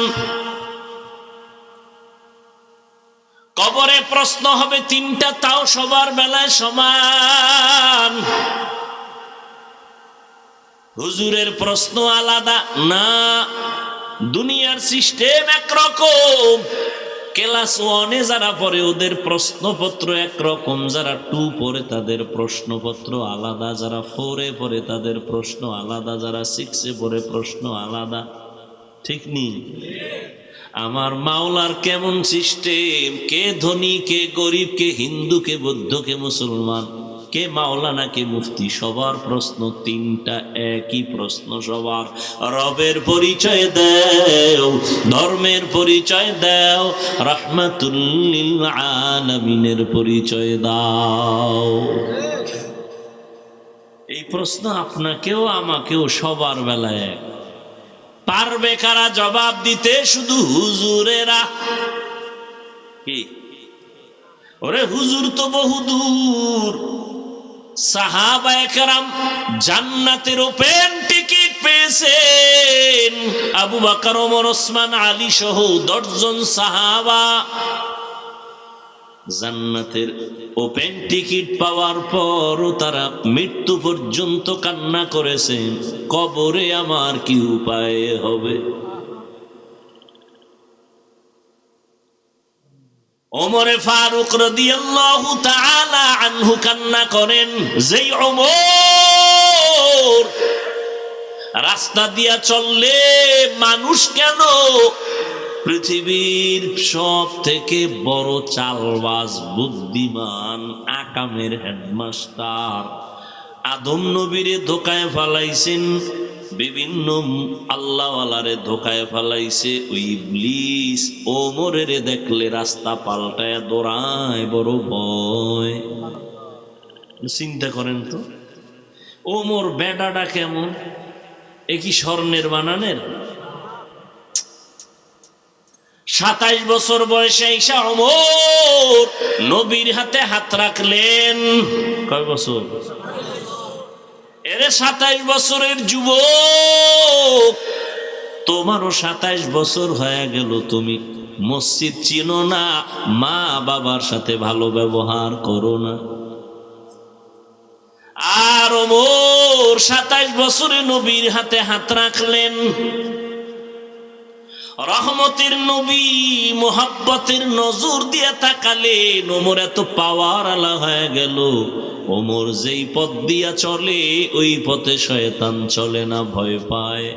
কবরে প্রশ্ন হবে তিনটা, তাও সবার বেলায় সমান। হুজুরের প্রশ্ন আলাদা না, দুনিয়ার সিস্টেম একরকম। ক্লাস 1-এ যারা পড়ে ওদের প্রশ্নপত্র একরকম, যারা 2 পড়ে তাদের প্রশ্নপত্র আলাদা, যারা 4-এ পড়ে তাদের প্রশ্ন আলাদা, যারা 6-এ পড়ে প্রশ্ন আলাদা। ঠিক নেই? আমার মাওলার কেমন সিস্টেম, কে ধনী, কে গরিব, কে হিন্দু, কে বৌদ্ধ, কে মুসলমান, কে মাওলানা, কে মুফতি, সবার প্রশ্ন তিনটা, একই প্রশ্ন সবার। রবের পরিচয় দাও, ধর্মের পরিচয় দাও, রাহমাতুল লিল আলামিনের পরিচয় দাও। এই প্রশ্ন আপনাকেও আমাকেও সবার বেলায় এক। পারবে কারা জবাব দিতে? শুধু হুজুরেরা। কি ওরে, হুজুর তো বহুদূর। সাহাবায়ে কেরাম জান্নাতের ওপেন টিকিট পেয়েছেন। আবু বকর, ওমর, ওসমান, আলী সহ 10 জন সাহাবা জান্নাতের ওপেন টিকিট পাওয়ার পরও তারা মৃত্যু পর্যন্ত কান্না করেছেন, কবরে আমার কি উপায় হবে। ওমরে ফারুক রাদিয়াল্লাহু তাআলা আনহু কান্না করেন, যেই ওমর রাস্তা দিয়া চললে মানুষ কেন পৃথিবীর সব থেকে বড় চালবাজ, বুদ্ধিমান, আকামের হেডমাস্টার আদম নবীরে ধোকায় ফালাইছেন, বিভিন্ন আল্লাহওয়ালারে ধোকায় ফালাইছে ওই ইবলিস। ওমরের দেখলে রাস্তা পাল্টায় দৌড়ায়, বড় ভয়। চিন্তা করেন তো, ওমর বেডাটা কেমন, এ কি স্বর্ণের বানানের? 27 বছর বয়সে ঈসা ওমর নবীর হাতে হাত রাখলেন। কয় বছর? এরে 27 বছরের যুবক, তোমারও 27 বছর হয়ে গেল, তুমি মসজিদ চিনো না, মা বাবার সাথে ভালো ব্যবহার করো না। আর ওমর 27 বছরে নবীর হাতে হাত রাখলেন। রহমতের নবী মোহাব্বতের নজর দিয়ে তাকালেন, ওমর এত পাওয়ার আলা হয়ে গেল। ওমর যেই পথ দিয়া চলে ওই পথে শয়তান চলে না, ভয় পায়।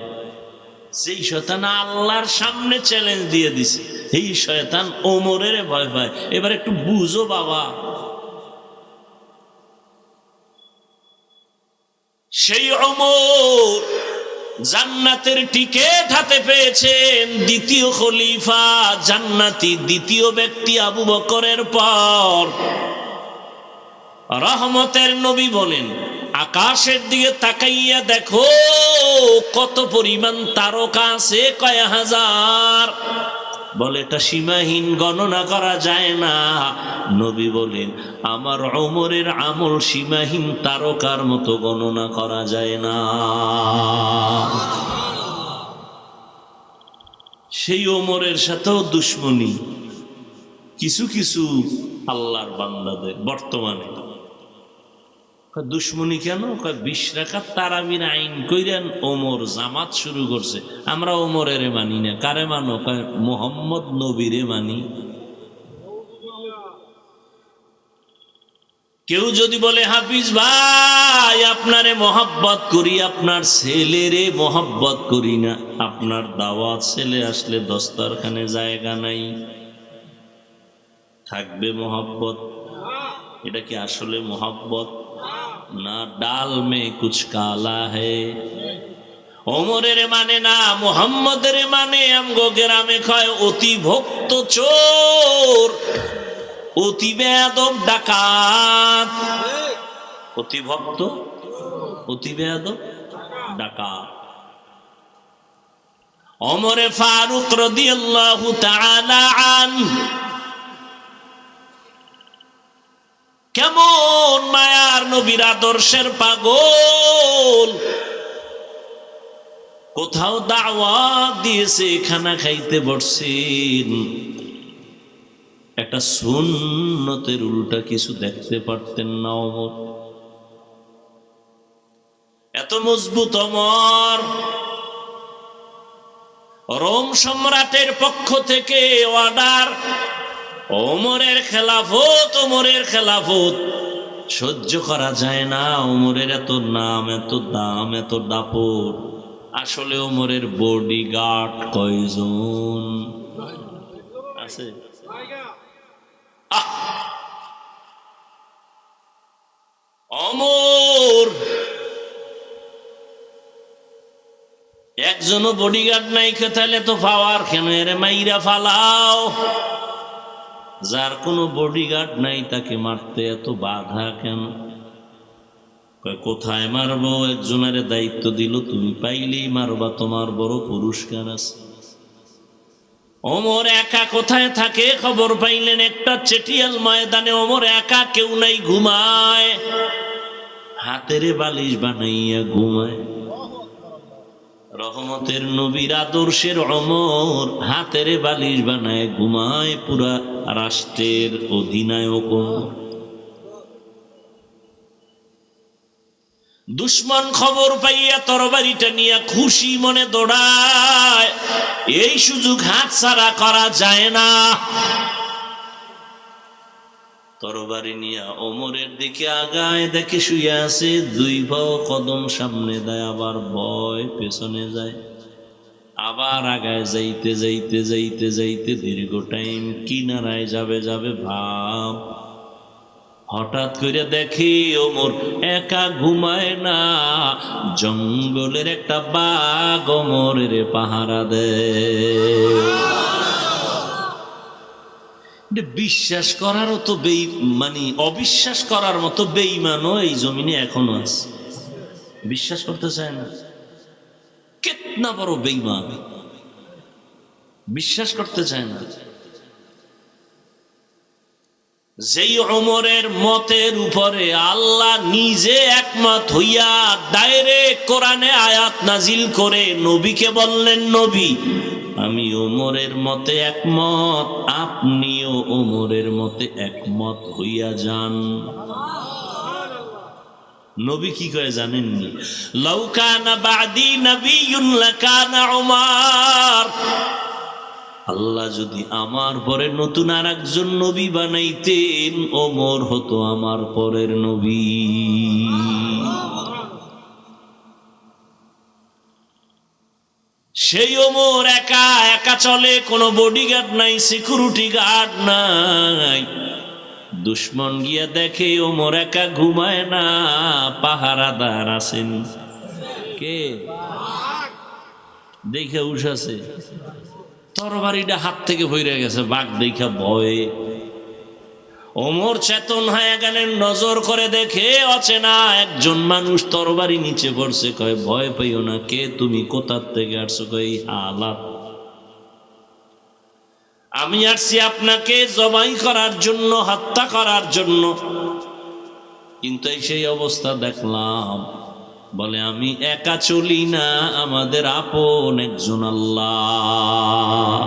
সেই শয়তান আল্লাহর সামনে চ্যালেঞ্জ দিয়ে দিছে, এই শয়তান ওমরের ভয় পায়। এবার একটু বুঝো বাবা, সেই ওমর জান্নাতের টিকেট হাতে পেয়েছেন, দ্বিতীয় খলিফা জান্নাতি, দ্বিতীয় ব্যক্তি আবু বকরের পর। রহমতের নবী বলেন, আকাশের দিকে তাকাইয়া দেখো কত পরিমাণ তারকা আছে, কয় হাজার। বলে এটা সীমাহীন, গণনা করা যায় না। নবী বলেন, আমার ওমরের আমল সীমাহীন তারকার মতো গণনা করা যায় না। সেই ওমরের সাথেও দুশ্মনী কিছু কিছু আল্লাহর বান্দাদের বর্তমানে। দুশ্মনী কেন? 20 রাকাত তারাবির আইন কইরেন ওমর জামাত শুরু করছে, আমরা ওমরের মানি না। কারে মানো? মোহাম্মদ নবীরে মানি। কেউ যদি বলে হাফিজ ভাই আপনারে মহব্বত করি, আপনার ছেলেরে মহব্বত করি না, আপনার দাওয়াত ছেলে আসলে দস্তরখানে জায়গা নাই, থাকবে মহব্বত? এটা কি আসলে মহব্বত না? ডাল মে কুছ কালা হে। ওমরের মানে না, মুহাম্মদের মানে। আমগো গ্রামে কয় অতি ভক্ত চোর, অতি বেয়াদব ডাকাত। অতি ভক্ত, অতি বেয়াদব ডাকাত। ওমরে ফারুক রাদিয়াল্লাহু তাআলা আনহু কেমন মায়ার নবীর আদর্শের পাগল। কোথাও দাওয়াত দিয়েছে, খানা খাইতে বসছেন, একটা সুন্নতের উল্টা কিছু দেখতে পারতেন না ওমর। এত মজবুত ওমর। রোম সম্রাটের পক্ষ থেকে অর্ডার, ওমরের খেলাফত, ওমরের খেলাফত সহ্য করা যায় না। ওমরের এত নাম, এত দাম, এত দাপট। আসলে ওমরের বডিগার্ড কয়জন আছে? ওমর একজনও বডিগার্ড নাই, তাহলে তো পাওয়ার কেন? এরে মাইরা ফালাও। যার কোনো বডিগার্ড নাই তাকে মারতে এত বাধা কেন? কোথায় মারবো? একজনের দায়িত্ব দিল, তুমি পাইলেই মারবা, তোমার বড় পুরস্কার আছে। ওমর একা কোথায় থাকে খবর পাইলেন একটা চেটিয়াল ময়দানে। ওমর একা, কেউ নাই, ঘুমায়, হাতের বালিশ বানাইয়া ঘুমায়। রহমতের নবীর আদর্শের ওমর হাতের বালিশ বানায় ঘুমায়, পুরা রাষ্ট্রের অধিনায়ক। দুশ্মন খবর পাইয়া তরবারিটা নিয়ে খুশি মনে দৌড়ায়। এই সুযোগ হাতছাড়া করা যায় না। তরবারি নিয়ে ওমরের দিকে আগায়, দেখে শুয়ে আছে, দুই পাও কদম সামনে দেয়, আবার ভয় পেছনে যায়, আবার আগায় যাইতে যাইতে যাইতে যাইতে দীর্ঘ টাইম কিনারায় যাবে যাবে ভাব। হঠাৎ করে দেখি ওমর একা ঘুমায় না, জঙ্গলের একটা বাঘ ওমরের পাহারা দেয়। বিশ্বাস করারও তো মানে অবিশ্বাস করার মতো বেঈমানও এই জমিনে এখনো আছে, বিশ্বাস করতে চায় না। কেতনা বড় বেঈমান, বিশ্বাস করতে চায় না। যেই ওমরের মতের উপরে আল্লাহ নিজে একমত হইয়া ডাইরেক্ট কোরআনে আয়াত নাজিল করে নবীকে বললেন, নবী আমি ওমরের মতে একমত, আপনিও ওমরের মতে একমত হইয়া যান। নবী কি কয় জানেননি? লাউ কানা বাদি নবিয়্যুন লাকানা উমর। আল্লাহ যদি আমার পরে নতুন আর একজন নবী বানাইতেন, ওমর হতো আমার পরের নবী। সেই ওমর একা একা চলে, কোনো বডিগার্ড নাই, সিকিউরিটি গার্ড নাই। দুশ্মন গিয়া দেখে ওমর একা ঘুমায় না, পাহারাদার আছেন। কে? দেখে উঠাছে, তরবারিটা হাত থেকে ভইরা গেছে, বাঘ দেখা ভয়ে। ওমর চেতন হয়ে গেলেন, নজর করে দেখে অচেনা একজন মানুষ তরবারি নিচে পড়ছে। কয় ভয় পাইও না, কে তুমি, কোথার থেকে আসছো? কয় হালাত, আমি আসছি আপনাকে জবাই করার জন্য, হত্যা করার জন্য। কিন্তু সেই অবস্থা দেখলাম। বলে আমি একা চলি না, আমাদের আপন একজন আল্লাহ।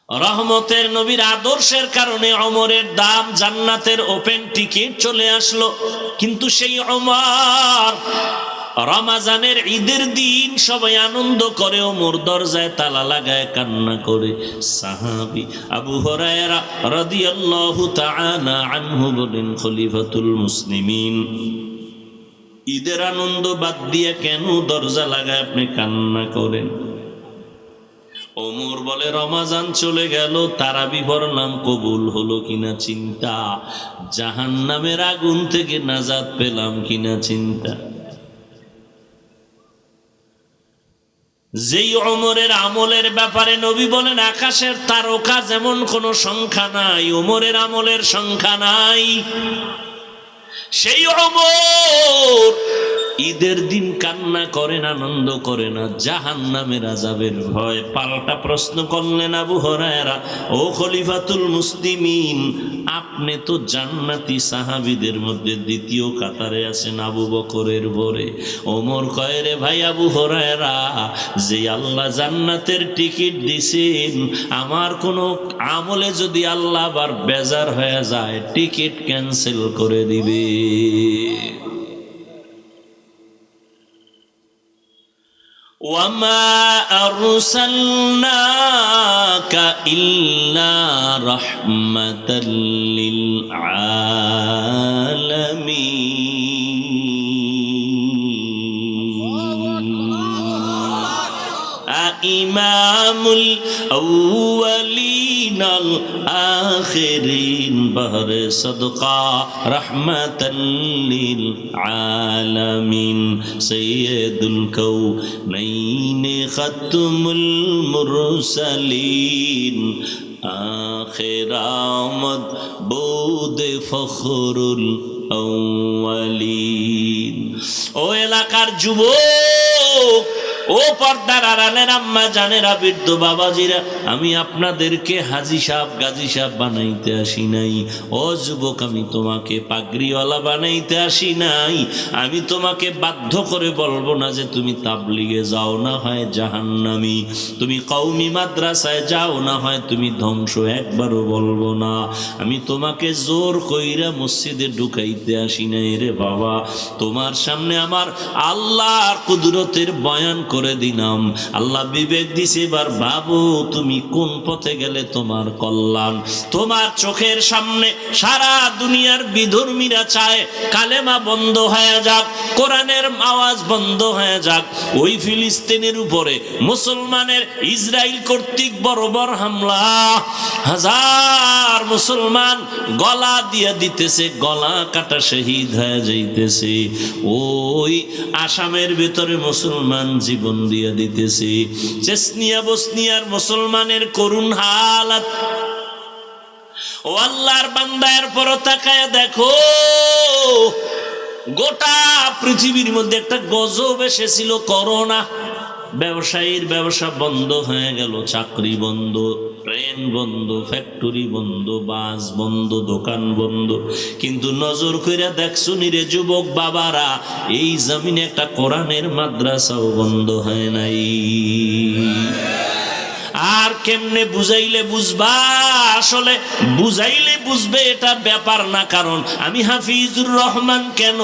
রহমতের নবীর আদর্শের কারণে ওমরের দাম, জান্নাতের ওপেন টিকিট চলে আসলো। কিন্তু সেই ওমর রমজানের ঈদের দিন সবাই আনন্দ করে, ওমর দরজায় তালা লাগায় কান্না করে। সাহাবী আবু হুরায়রা রাদিয়াল্লাহু তাআলা আনহু বলেন, খলিফাতুল মুসলিমিন, ঈদের আনন্দ বাদ দিয়ে কেন দরজা লাগায় আপনি কান্না করেন? ওমর বলে, রমজান চলে গেল, তারাবি পড়লাম, কবুল হলো কিনা চিন্তা, জাহান্নামের আগুন থেকে নাজাত পেলাম কিনা চিন্তা। যেই ওমরের আমলের ব্যাপারে নবী বলেন আকাশের তারকা যেমন কোনো সংখ্যা নাই, ওমরের আমলের সংখ্যা নাই। সেই ওমর ঈদের দিন কান্না করেন, আনন্দ করে না, জাহান্নামের আযাবের ভয়। পাল্টা প্রশ্ন করলেন আবু হুরায়রা, ও খলিফাতুল মুসলিমিন, আপনি তো জান্নাতি সাহাবীদের মধ্যে দ্বিতীয় কাতারে আছেন, আবু বকরের পরে। ওমর কয়, রে ভাই আবু হুরায়রা, যে আল্লাহ জান্নাতের টিকিট দিছেন, আমার কোনো আমলে যদি আল্লাহ আবার বেজার হয়ে যায়, টিকিট ক্যান্সেল করে দিবে। وما أرسلناك إلا رحمة للعالمين إمام الأولين الآخرين بهر صدقة رحمة للعالمين سيد الكونين ختم المرسلين آخر آمد بود فخر الأولين ও এলাকার যুবক, ও পর্দার আড়ালের আম্মা জানেরা, বৃদ্ধ বাবাজিরা, আমি আপনাদেরকে হাজী সাহেব গাজী সাহেব বানাইতে আসি নাই। ও যুবক, আমি তোমাকে পাগড়িওয়ালা বানাইতে আসি নাই। আমি তোমাকে বাধ্য করে বলবো না যে তুমি তাবলিগে যাও, না হয় জাহান্নামী, তুমি কওমি মাদ্রাসায় যাও, না হয় তুমি ধ্বংস, একবারও বলবো না। আমি তোমাকে জোর কইরা মসজিদে ঢুকাইতে আসি নাই রে বাবা। তোমার সামনে আমার আল্লাহর কুদরতের বয়ান করে দিলাম। আল্লাহ বিবেক দিছে, এবার ভাবো তুমি কোন পথে গেলে তোমার কল্যাণ। তোমার চোখের সামনে সারা দুনিয়ার বিধর্মীরা চায় কালেমা বন্ধ হয়ে যাক, কোরআনের আওয়াজ বন্ধ হয়ে যাক। ওই ফিলিস্তিনের উপরে মুসলমানের ইসরায়েল কর্তৃক বর্বর হামলা, হাজার মুসলমান গলা দিয়ে দিতেছে, গলা কাটা শহীদ হয়ে যাইতেছে। ওই আসামের ভিতরে মুসলমান জীবন দিয়ে দিতেছে। চেচনিয়া বসনিয়ার মুসলমানের করুণ হালাত। ও আল্লাহর বান্দার পর তাকায় দেখো, গোটা পৃথিবীর মধ্যে একটা গজব এসেছিল, করোনা। ব্যবসায়ীর ব্যবসা বন্ধ হয়ে গেল, চাকরি বন্ধ, ট্রেন বন্ধ, ফ্যাক্টরি বন্ধ, বাস বন্ধ, দোকান বন্ধ। কিন্তু নজর কইরা দেখছো নিরে যুবক বাবারা, এই জমিনে একটা কোরআনের মাদ্রাসাও বন্ধ হয় নাই। আর কেমনে বুঝাইলে বুঝবা? আসলে বুঝাইলে বুঝবে এটা ব্যাপার না, কারণ আমি হাফিজুর রহমান কেন,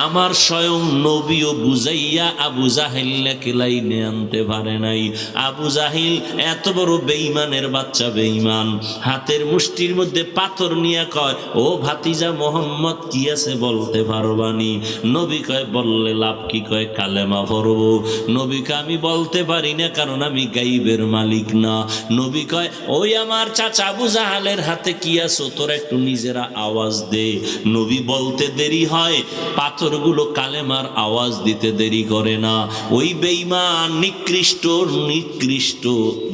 আমার স্বয়ং নবীও বুঝাইয়া আবু জাহিলকে লাইনে আনতে পারে নাই। আবু জাহিল এত বড় বেঈমানের বাচ্চা, বেঈমান, হাতের মুষ্টির মধ্যে পাথর নিয়ে কয়, ও ভাতিজা মোহাম্মদ কি আছে বলতে পারবানি? নবী কয়, বললে লাভ কি? কয়, কালেমা পড়বো। নবী কয়, আমি বলতে পারি না, কারণ আমি গাইবের মালিক না। নবী কয়, ওই আমার চাচা আবু জাহালের হাতে কি আছো, তোরা একটু নিজেরা আওয়াজ দে। নবী বলতে দেরি হয়, পাথরগুলো কালেমার আওয়াজ দিতে দেরি করে না। ওই বেঈমান নিকৃষ্ট নিকৃষ্ট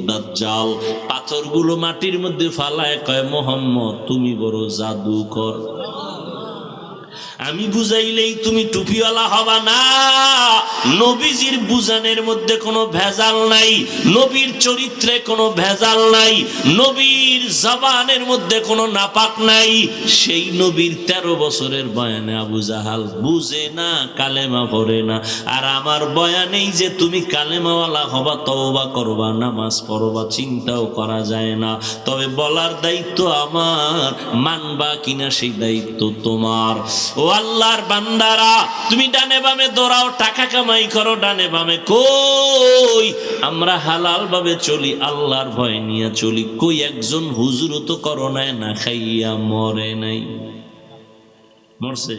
দাজ্জাল পাথরগুলো মাটির মধ্যে ফালায় কয়, মোহাম্মদ তুমি বড় জাদুকর, আমি বুঝাইলেই তুমি টুপিওয়ালা হবা না। নবীজির বুঝানের মধ্যে কোনো ভেজাল নাই, নবীর চরিত্রে কোনো ভেজাল নাই, নবীর জবানের মধ্যে কোনো নাপাক নাই। সেই নবীর 13 বছরের বয়ানে আবু জাহাল বুঝে না, কালেমা পড়ে না। আর আমার বয়ানেই যে তুমি কালেমাওয়ালা হবা, তওবা করবা, নামাজ পড়বা, চিন্তাও করা যায় না। তবে বলার দায়িত্ব আমার, মানবা কিনা সেই দায়িত্ব তোমার। ও আল্লাহর বান্দারা, তুমি ডানে বামে দৌড়াও, টাকা কামাই করো ডানে বামে, কই আমরা হালাল ভাবে চলি, আল্লাহর ভয় নিয়ে চলি। কই একজন হুজুরও তো করোনায় না খাইয়া মরে নাই, মরছে?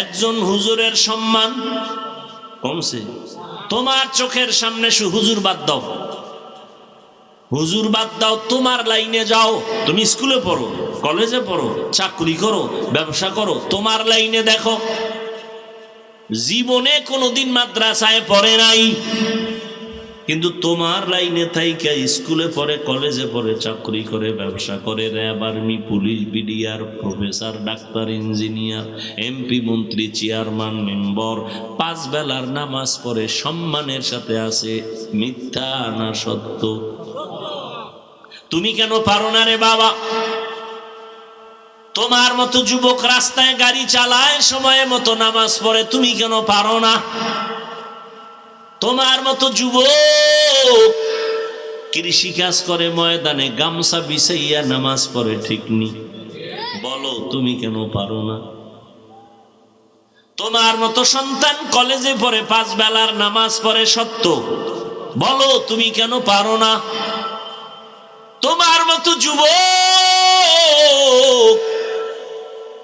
একজন হুজুরের সম্মান কমছে? তোমার চোখের সামনে হুজুর বাদ দাও, হুজুর বাদ দাও, তোমার লাইনে যাও, তুমি স্কুলে পড়ো, কলেজে পড়ো, চাকরি করো, ব্যবসা করো, তোমার লাইনে দেখো। জীবনে কোনোদিন মাদ্রাসায় পড়ে নাই, কিন্তু তোমার লাইনে থাইকা স্কুলে পড়ে, কলেজে পড়ে, চাকরি করে, ব্যবসা করে, RAB, army, police, BDR, professor, doctor, engineer, MP, মন্ত্রী, চেয়ারম্যান, মেম্বার, 5 বেলার নামাজ পড়ে, সম্মানের সাথে আছে। মিথ্যা না সত্য? তুমি কেন পারো না রে বাবা? তোমার মতো যুবক রাস্তায় গাড়ি চালায়, সময় মতো নামাজ পড়ে, তুমি কেন পারো না? তোমার মতো যুবক কৃষি কাজ করে, ময়দানে গামছা বিছাইয়া নামাজ পড়ে, ঠিক নি? বলো তুমি কেন পারো না? তোমার মতো সন্তান কলেজে পড়ে, 5 বেলার নামাজ পড়ে, সত্য, বলো তুমি কেন পারো না? তোমার মতো যুবক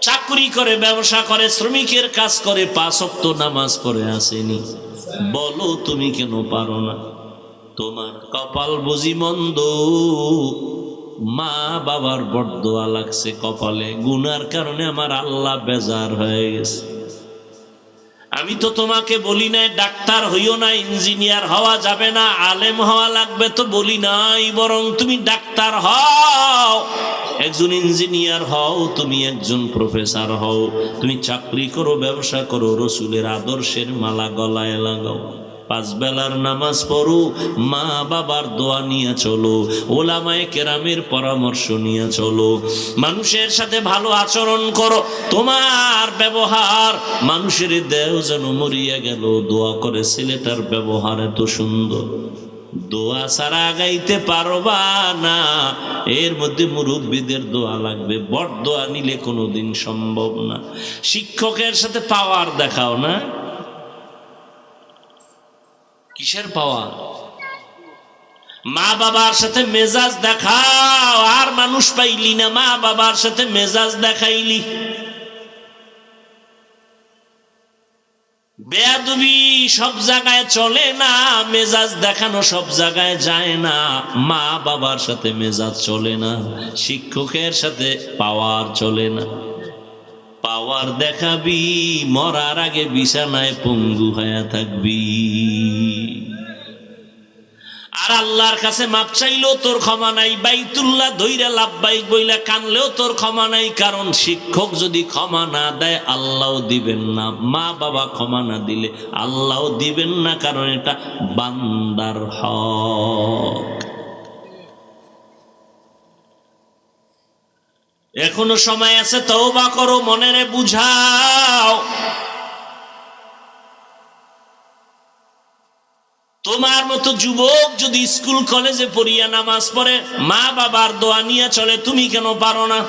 চাকরি করে, ব্যবসা করে, শ্রমিকের কাজ করে, 5 ওয়াক্ত নামাজ পড়ে আসেনি, বলো তুমি কেন পারো না? তোমার কপাল বুঝি মন্দ, মা বাবার বড়দোয়া লাগছে কপালে, গুনার কারণে আমার আল্লাহ বেজার হয়ে গেছে। আমি তো তোমাকে বলি নাই ডাক্তার হইও না, ইঞ্জিনিয়ার হওয়া যাবে না, আলেম হওয়া লাগবে, তো বলি নাই, বরং তুমি ডাক্তার হও, একজন ইঞ্জিনিয়ার হও, তুমি একজন প্রফেসর হও, তুমি চাকরি করো, ব্যবসা করো, রসুলের আদর্শের মালা গলায় লাগাও, 5 বেলার নামাজ পড়ো, মা বাবার দোয়া নিয়ে চলো, ওলামায়ে কেরামের পরামর্শ নিয়ে চলো, মানুষের সাথে ভালো আচরণ করো, তোমার ব্যবহার মানুষের দেহ যেন মরিয়া গেল, দোয়া করে ছেলেটার ব্যবহার এত সুন্দর, দোয়া ছাড়া আগাইতে পারবা না। এর মধ্যে মুরব্বীদের দোয়া লাগবে, বড় দোয়া নিলে কোনোদিন সম্ভব না। শিক্ষকের সাথে পাওয়ার দেখাও না, কিসের পাওয়ার? মা বাবার সাথে মেজাজ দেখাও, আর মানুষ পাইলি না, মা বাবার সাথে মেজাজ দেখাইলি। বেয়াদবি সব জায়গায় চলে না, মেজাজ দেখানো সব জায়গায় যায় না, মা বাবার সাথে মেজাজ চলে না, শিক্ষকের সাথে পাওয়ার চলে না। পাওয়ার দেখাবি, মরার আগে বিছানায় পঙ্গু হয়ে থাকবি। আর আল্লাহর কাছে মাপ চাইলেও তোর ক্ষমা নাই, বাইতুল্লাহ ধইরা লাব্বাইক বইলা কানলেও তোর ক্ষমা নাই, কারণ শিক্ষক যদি ক্ষমা না দেয় আল্লাহও দিবেন না, মা বাবা ক্ষমা না দিলে আল্লাহও দিবেন না, কারণ এটা বান্দার হক। এখনো সময় আছে, তওবা করো, মনেরে বুঝাও। তোমার মতো যুবক যদি স্কুল কলেজে পড়িয়া নামাজ পড়ে, মা বাবার দোয়া নিয়ে চলে, তুমি কেন পারো না?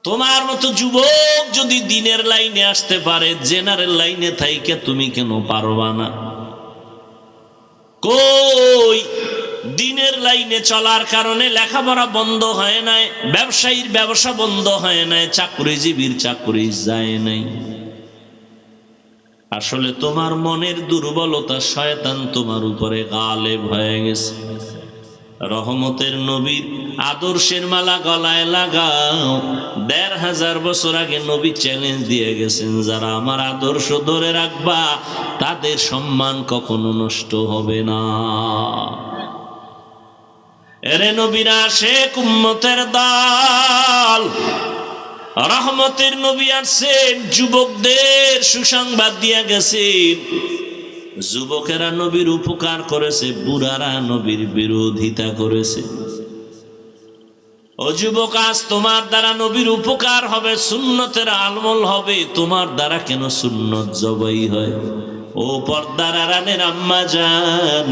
তোমার মতো যুবক যদি দিনের লাইনে আসতে পারে, জেনারেল লাইনে থাইকে তুমি কেন পারবা না? কই দিনের লাইনে চলার কারণে লেখাপড়া বন্ধ হয় নাই, ব্যবসায়ীর ব্যবসা বন্ধ হয় নাই, চাকরিজীবীর চাকরি যায় নাই। আসলে তোমার মনের দুর্বলতা, শয়তান তোমার উপরে গালেব হয়ে গেছে। রহমতের নবীর আদর্শের মালা গলায় লাগাও। ১৫০০ বছর আগে নবী চ্যালেঞ্জ দিয়ে গেছেন, যারা আমার আদর্শ ধরে রাখবা তাদের সম্মান কখনো নষ্ট হবে না। এরে নবীরা শেখ উম্মতের দল, রহমতের নবী আসছেন, যুবকদের সুসংবাদ দিয়া গেছেন। যুবকেরা নবীর উপকার করেছে, বুড়ারা নবীর বিরোধিতা করেছে। ও যুবক, আজ তোমার দ্বারা নবীর উপকার হবে, সুন্নতের আমল হবে, তোমার দ্বারা কেন সুন্নত জবাই হয়? ও পর্দার আড়ালের আম্মা জান,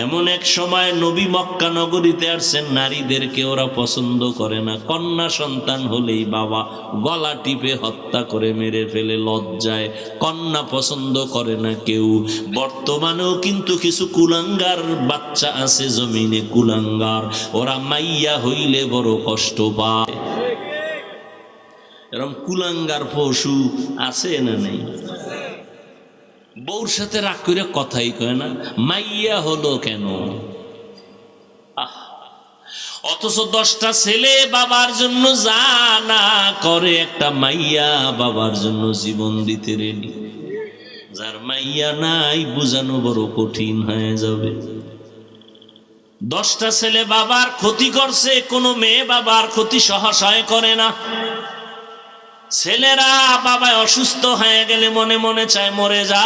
এমন এক সময় নবী মক্কা নগরীতে আসছেন, নারীদেরকে ওরা পছন্দ করে না। কন্যা সন্তান হলেই বাবা গলা টিপে হত্যা করে মেরে ফেলে লজ্জায়। কন্যা পছন্দ করে না কেউ। বর্তমানেও কিন্তু কিছু কুলাঙ্গার বাচ্চা আছে জমিনে, কুলাঙ্গার। ওরা মাইয়া হইলে বড় কষ্ট পায়। এরকম কুলাঙ্গার পশু আছে না নেই? বউর সাথে রাগ করে কথাই কয় না, মাইয়া হলো কেন? অথচ 10টা ছেলে বাবার জন্য জানা করে, একটা মাইয়া বাবার জন্য জীবন দিতে রেডি। যার মাইয়া নাই বুঝানো বড় কঠিন হয়ে যাবে। 10টা ছেলে বাবার ক্ষতি করছে, কোনো মেয়ে বাবার ক্ষতি সহসায় করে না। ছেলেরা বাবায় অসুস্থ হয়ে গেলে মনে মনে চায় মরে যা,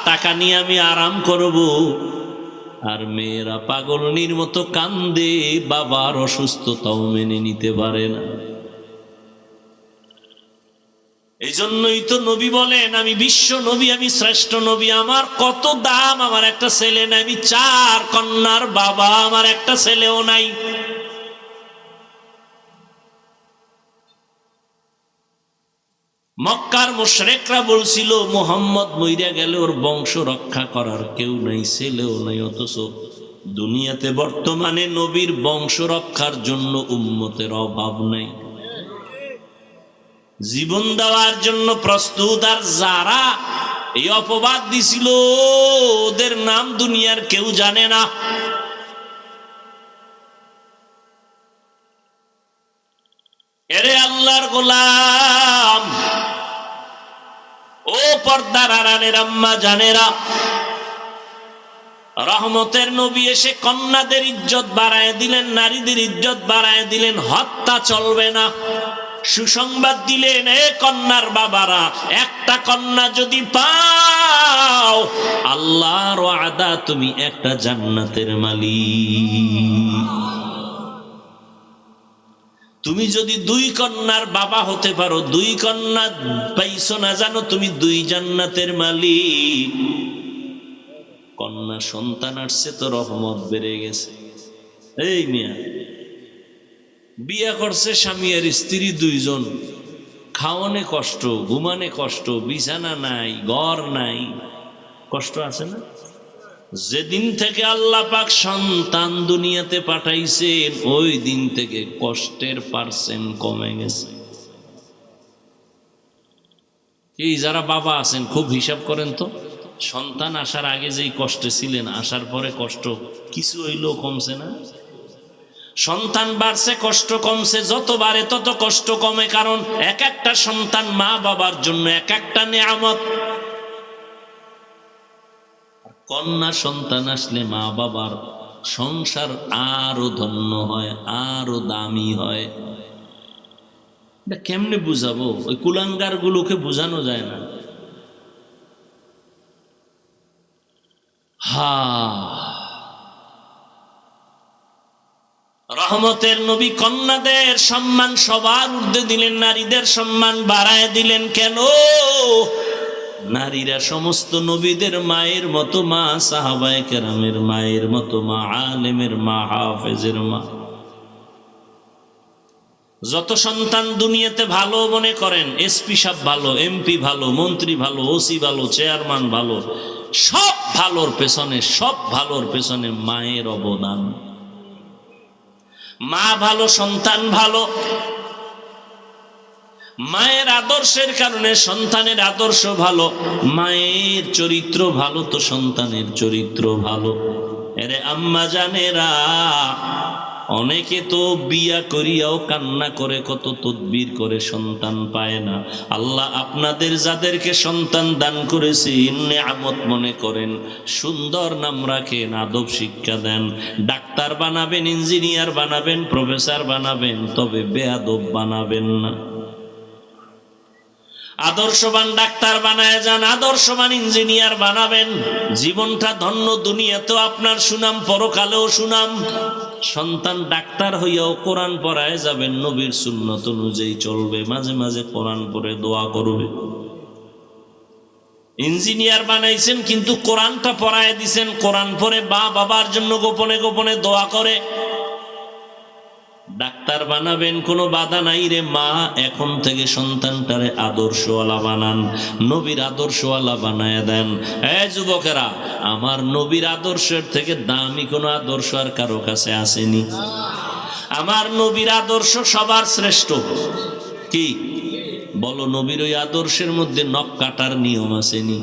টাকা নিয়ে আমি আরাম করব। আর মেয়েরা পাগলনির মতো কান্দে, বাবার অসুস্থতাও মেনে নিতে পারে না। এই জন্যই তো নবী বলেন, আমি বিশ্ব নবী, আমি শ্রেষ্ঠ নবী, আমার কত দাম, আমার একটা ছেলে নাই, আমি 4 কন্যার বাবা, আমার একটা ছেলেও নাই। মক্কার মুশরিকরা বলছিল মুহাম্মদ মইরা গেলে ওর বংশ রক্ষা করার কেউ নাই, ছেলেও নাই। অথচ দুনিয়াতে বর্তমানে নবীর বংশ রক্ষার জন্য উম্মতের অভাব নাই, জীবন দেওয়ার জন্য প্রস্তুত। আর যারা এই অপবাদ দিছিল ওদের নাম দুনিয়ার কেউ জানে না। এরে আল্লাহর গোলাম, ও পর্দার আড়ালের আম্মা জানেরা, রহমতের নবী এসে কন্যাদের ইজ্জত বাড়ায় দিলেন, নারীদের ইজ্জত বাড়ায় দিলেন। হত্যা চলবে না, সুসংবাদ দিলেন, এ কন্যার বাবারা, একটা কন্যা যদি পাও আল্লাহর ওয়াদা, তুমি একটা জান্নাতের মালিক। তুমি যদি 2 কন্যার বাবা হতে পারো, 2 কন্যা পাইছো না জানো, তুমি 2 জান্নাতের মালিক। কন্যা সন্তান আসছে তো রহমত বেড়ে গেছে। এই মিয়া বিয়া করছে স্বামী আর স্ত্রী 2 জন, খাওয়ানে কষ্ট, ঘুমানে কষ্ট, বিছানা নাই, ঘর নাই, কষ্ট আছে না? যেদিন থেকে আল্লাহ পাক সন্তান দুনিয়াতে পাঠাইছেন ওই দিন থেকে কষ্টের পার্সেন্ট কমে গেছে। এই যারা বাবা আছেন খুব হিসাব করেন তো, সন্তান আসার আগে যেই কষ্টে ছিলেন, আসার পরে কষ্ট কিছু হইলেও কমছে না? সন্তান বাড়ছে, কষ্ট কমছে, যত বাড়ে তত কষ্ট কমে। কারণ এক একটা সন্তান মা বাবার জন্য এক একটা নেয়ামত। কন্যা সন্তান আসলে মা বাবার সংসার আরো ধন্য হয়, আরো দামি হয়। কেমনে বুঝাবো? ওই কুলাঙ্গার গুলোকে বুঝানো যায় না। রহমতের নবী কন্যাদের সম্মান সবার ঊর্ধ্বে দিলেন, নারীদের সম্মান বাড়ায় দিলেন। কেন? নারীরা সমস্ত নবীদের মায়ের মতো মা, সাহাবায়ে কেরামের মায়ের মতো মা, আলেমের মা, হাফেজের মা। যত সন্তান দুনিয়াতে ভালো মনে করেন, এসপি সাহেব ভালো, এমপি ভালো, মন্ত্রী ভালো, ওসি ভালো, চেয়ারম্যান ভালো, সব ভালোর পেছনে, সব ভালোর পেছনে মায়ের অবদান। মা ভালো, সন্তান ভালো। মায়ের আদর্শের কারণে সন্তানের আদর্শ ভালো, মায়ের চরিত্র ভালো তো সন্তানের চরিত্র ভালো। এরে আম্মা জানেরা, অনেকে তো বিয়া করিয়াও কান্না করে, কত তদবির করে, সন্তান পায় না। আল্লাহ আপনাদের যাদেরকে সন্তান দান করেছেন নেয়ামত মনে করেন, সুন্দর নাম রাখেন, আদব শিক্ষা দেন। ডাক্তার বানাবেন, ইঞ্জিনিয়ার বানাবেন, প্রফেসর বানাবেন, তবে বেয়াদব বানাবেন না। আদর্শবান ডাক্তার বানায় যান, আদর্শবান ইঞ্জিনিয়ার বানাবেন। জীবনটা ধন্য, দুনিয়াতেও আপনার সুনাম, পরকালেও সুনাম। সন্তান ডাক্তার হইয়াও কোরআন পড়ায় যাবেন, নবীর সুন্নত অনুযায়ী চলবে, মাঝে মাঝে কোরআন পড়ে দোয়া করবে। ইঞ্জিনিয়ার বানাইছেন কিন্তু কোরআনটা পড়ায় দিছেন, কোরআন পড়ে বাবার জন্য গোপনে গোপনে দোয়া করে। ডাক্তার বানাবেন, কোনো বাধা নাই রে মা, এখন থেকে সন্তানটারে আদর্শওয়ালা বানান, নবীর আদর্শওয়ালা বানায় দেন। যুবকেরা, আমার নবীর আদর্শের থেকে দামি কোনো আদর্শ আর কারো কাছে আসেনি। আমার নবীর আদর্শ সবার শ্রেষ্ঠ। কি বলো, নবীর ওই আদর্শের মধ্যে নখ কাটার নিয়ম আসেনি?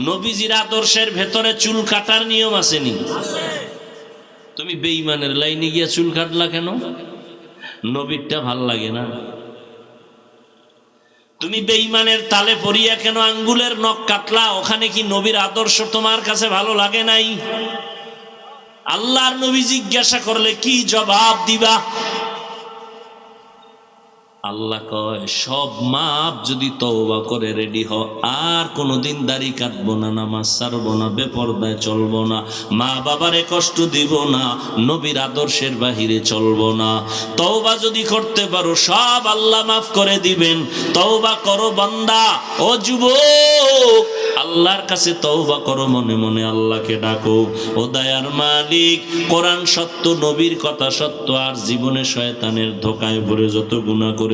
নবীজির আদর্শের ভেতরে চুল কাটার নিয়ম আসেনি? তুমি বেঈমানের লাইনে গিয়া চুল কাটলা কেন? নবীরটা ভাল লাগে না? তুমি বেঈমানের তালে পড়িয়া কেন আঙ্গুলের নখ কাটলা? ওখানে কি নবীর আদর্শ তোমার কাছে ভালো লাগে নাই? আল্লাহর নবী জিজ্ঞাসা করলে কি জবাব দিবা? আল্লাহ কয়, সব মাপ যদি তওবা করে রেডি হ, আর কোনোদিন দাড়ি কাটবো না, নামাজ ছাড়বো না, বেপরদায় চলবো না, মা বাবারে কষ্ট দিব না, নবীর আদর্শের বাহিরে চলবো না। তওবা যদি করতে পারো সব আল্লাহ মাফ করে দিবেন। তওবা করো বান্দা, ও যুবক, আল্লাহর কাছে তওবা করো, মনে মনে আল্লাহকে ডাকো। ও দয়ার মালিক, কোরআন সত্য, নবীর কথা সত্য, আর জীবনে শয়তানের ধোকায় পড়ে যত গুনাহ করেছি,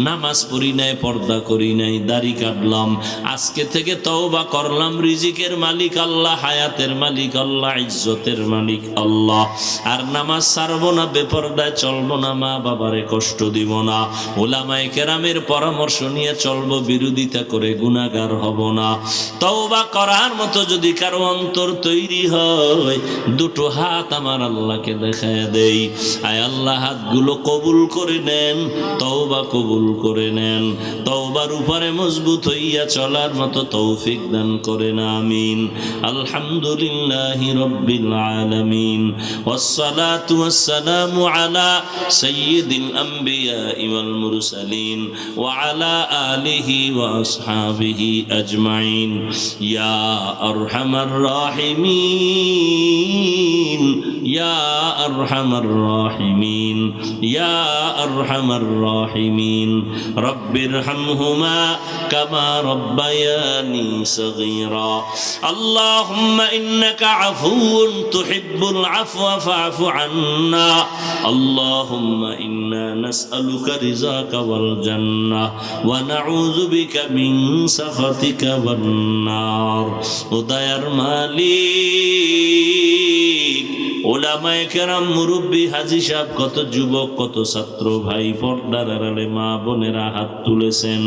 নামাজ পড়ি নাই, পর্দা করি নাই, দাড়ি কাটলাম, আজকে থেকে তওবা করলাম। রিজিকের মালিক আল্লাহ, হায়াতের মালিক আল্লাহ, ইজ্জতের মালিক আল্লাহ। আর নামাজ ছাড়বো না, বেপরদায় চলবো না, মা বাবারে কষ্ট দিব না, উলামায়ে কেরামের পরামর্শ নিয়ে চলবো, বিরোধিতা করে গুনাহগার হব না। তওবা করার মতো যদি কারো অন্তর তৈরি হয়, দুটো হাত আমার আল্লাহকে দেখায় দেই। আয় আল্লাহ, হাতগুলো কবুল করে নেন, তওবা কবুল করে নেন, তওবার উপরে মজবুত হইয়া চলার মতো তৌফিক দান করেন, আমিন। আলহামদুলিল্লাহি রাব্বিল আলামিন, ওয়াসসালাতু ওয়াসসালামু আলা সাইয়্যিদিল আমবিয়া ওয়াল মুরসালিন ওয়া আলা আলিহি ওয়া আসহাবিহি আজমাইন। ইয়া আরহামার রাহিমিন, ইয়া আরহামার রাহিমিন, ইয়া আরহামার রাহিমিন, রব্বিরহামহুমা কামা রব্বায়ানি সগীরা। আল্লাহুম্মা ইন্নাকা আফুউন তুহিব্বুল আফওয়া ফা'ফু আন্না। আল্লাহুম্মা ইন্না নাসআলুকা রিযাকা ওয়াল জান্নাহ ওয়া নাউযু বিকা মিন সাখাতিকা ওয়ান নার। ও দয়ার মালিক, ওলামায়ে কেরাম, মুরব্বী, হাজী সাহেব, কত যুবক, কত ছাত্র ভাই, পর্দার আড়ালে মা বোনেরা হাত তুলেছেন,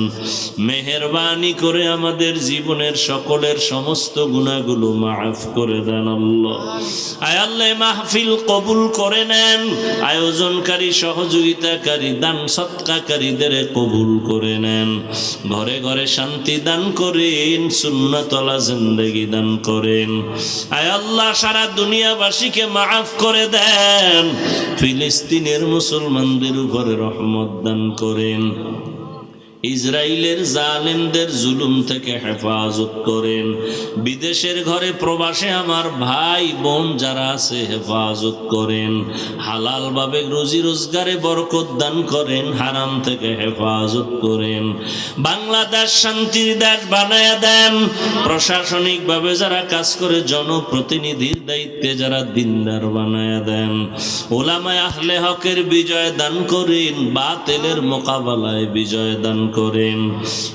মেহেরবানি করে আমাদের জীবনের সকলের সমস্ত গুনাহগুলো মাফ করে দেন আল্লাহ। আয় আল্লাহ, মাহফিল কবুল করে নেন, আয়োজনকারী, সহযোগিতাকারী, দান সৎকাকারীদের কবুল করে নেন, ঘরে ঘরে শান্তি দান করেন, সুন্নাতওয়ালা জিন্দেগি দান করেন। আয় আল্লাহ, সারা দুনিয়াবাসীকে মাফ করে দেন, ফিলিস্তিনের মুসলমানদের উপরে রহমত দান করেন, ইসরায়েলের জালেমদের জুলুম থেকে হেফাজত করেন, বিদেশের ঘরে প্রবাসে আমার ভাই বোন যারা আছে হেফাজত করেন, হালাল ভাবে রুজি রোজগারে বরকত দান করেন, হারাম থেকে হেফাজত করেন, বাংলাদেশ শান্তির দেশ বানায়া দেন, প্রশাসনিক ভাবে যারা কাজ করে জনপ্রতিনিধির দায়িত্বে যারা দিনদার বানায়া দেন, উলামায়ে আহলে হকের বিজয় দান করেন, বাতিলের মোকাবেলায় বিজয় দান করেন।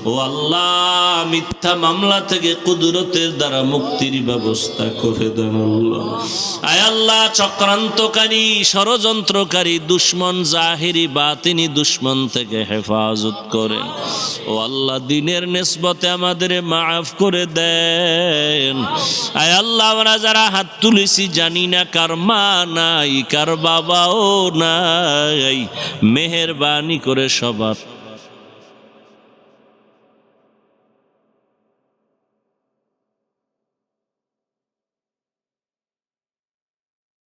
ও আল্লাহ, মিথ্যা মামলা থেকে কুদরতের দ্বারা মুক্তির ব্যবস্থা করে দেন আল্লাহ। আয় আল্লাহ, চক্রান্তকারী, ষড়যন্ত্রকারী দুশ্মন, জাহিরি বাতিনি দুশ্মন থেকে হেফাজত করেন। ও আল্লাহ, দিনের নিসবতে আমাদের মাফ করে দেন। আয় আল্লাহ, আমরা যারা হাত তুলেছি জানি না কার মা নাই, কার বাবাও নাই, মেহেরবানি করে সবার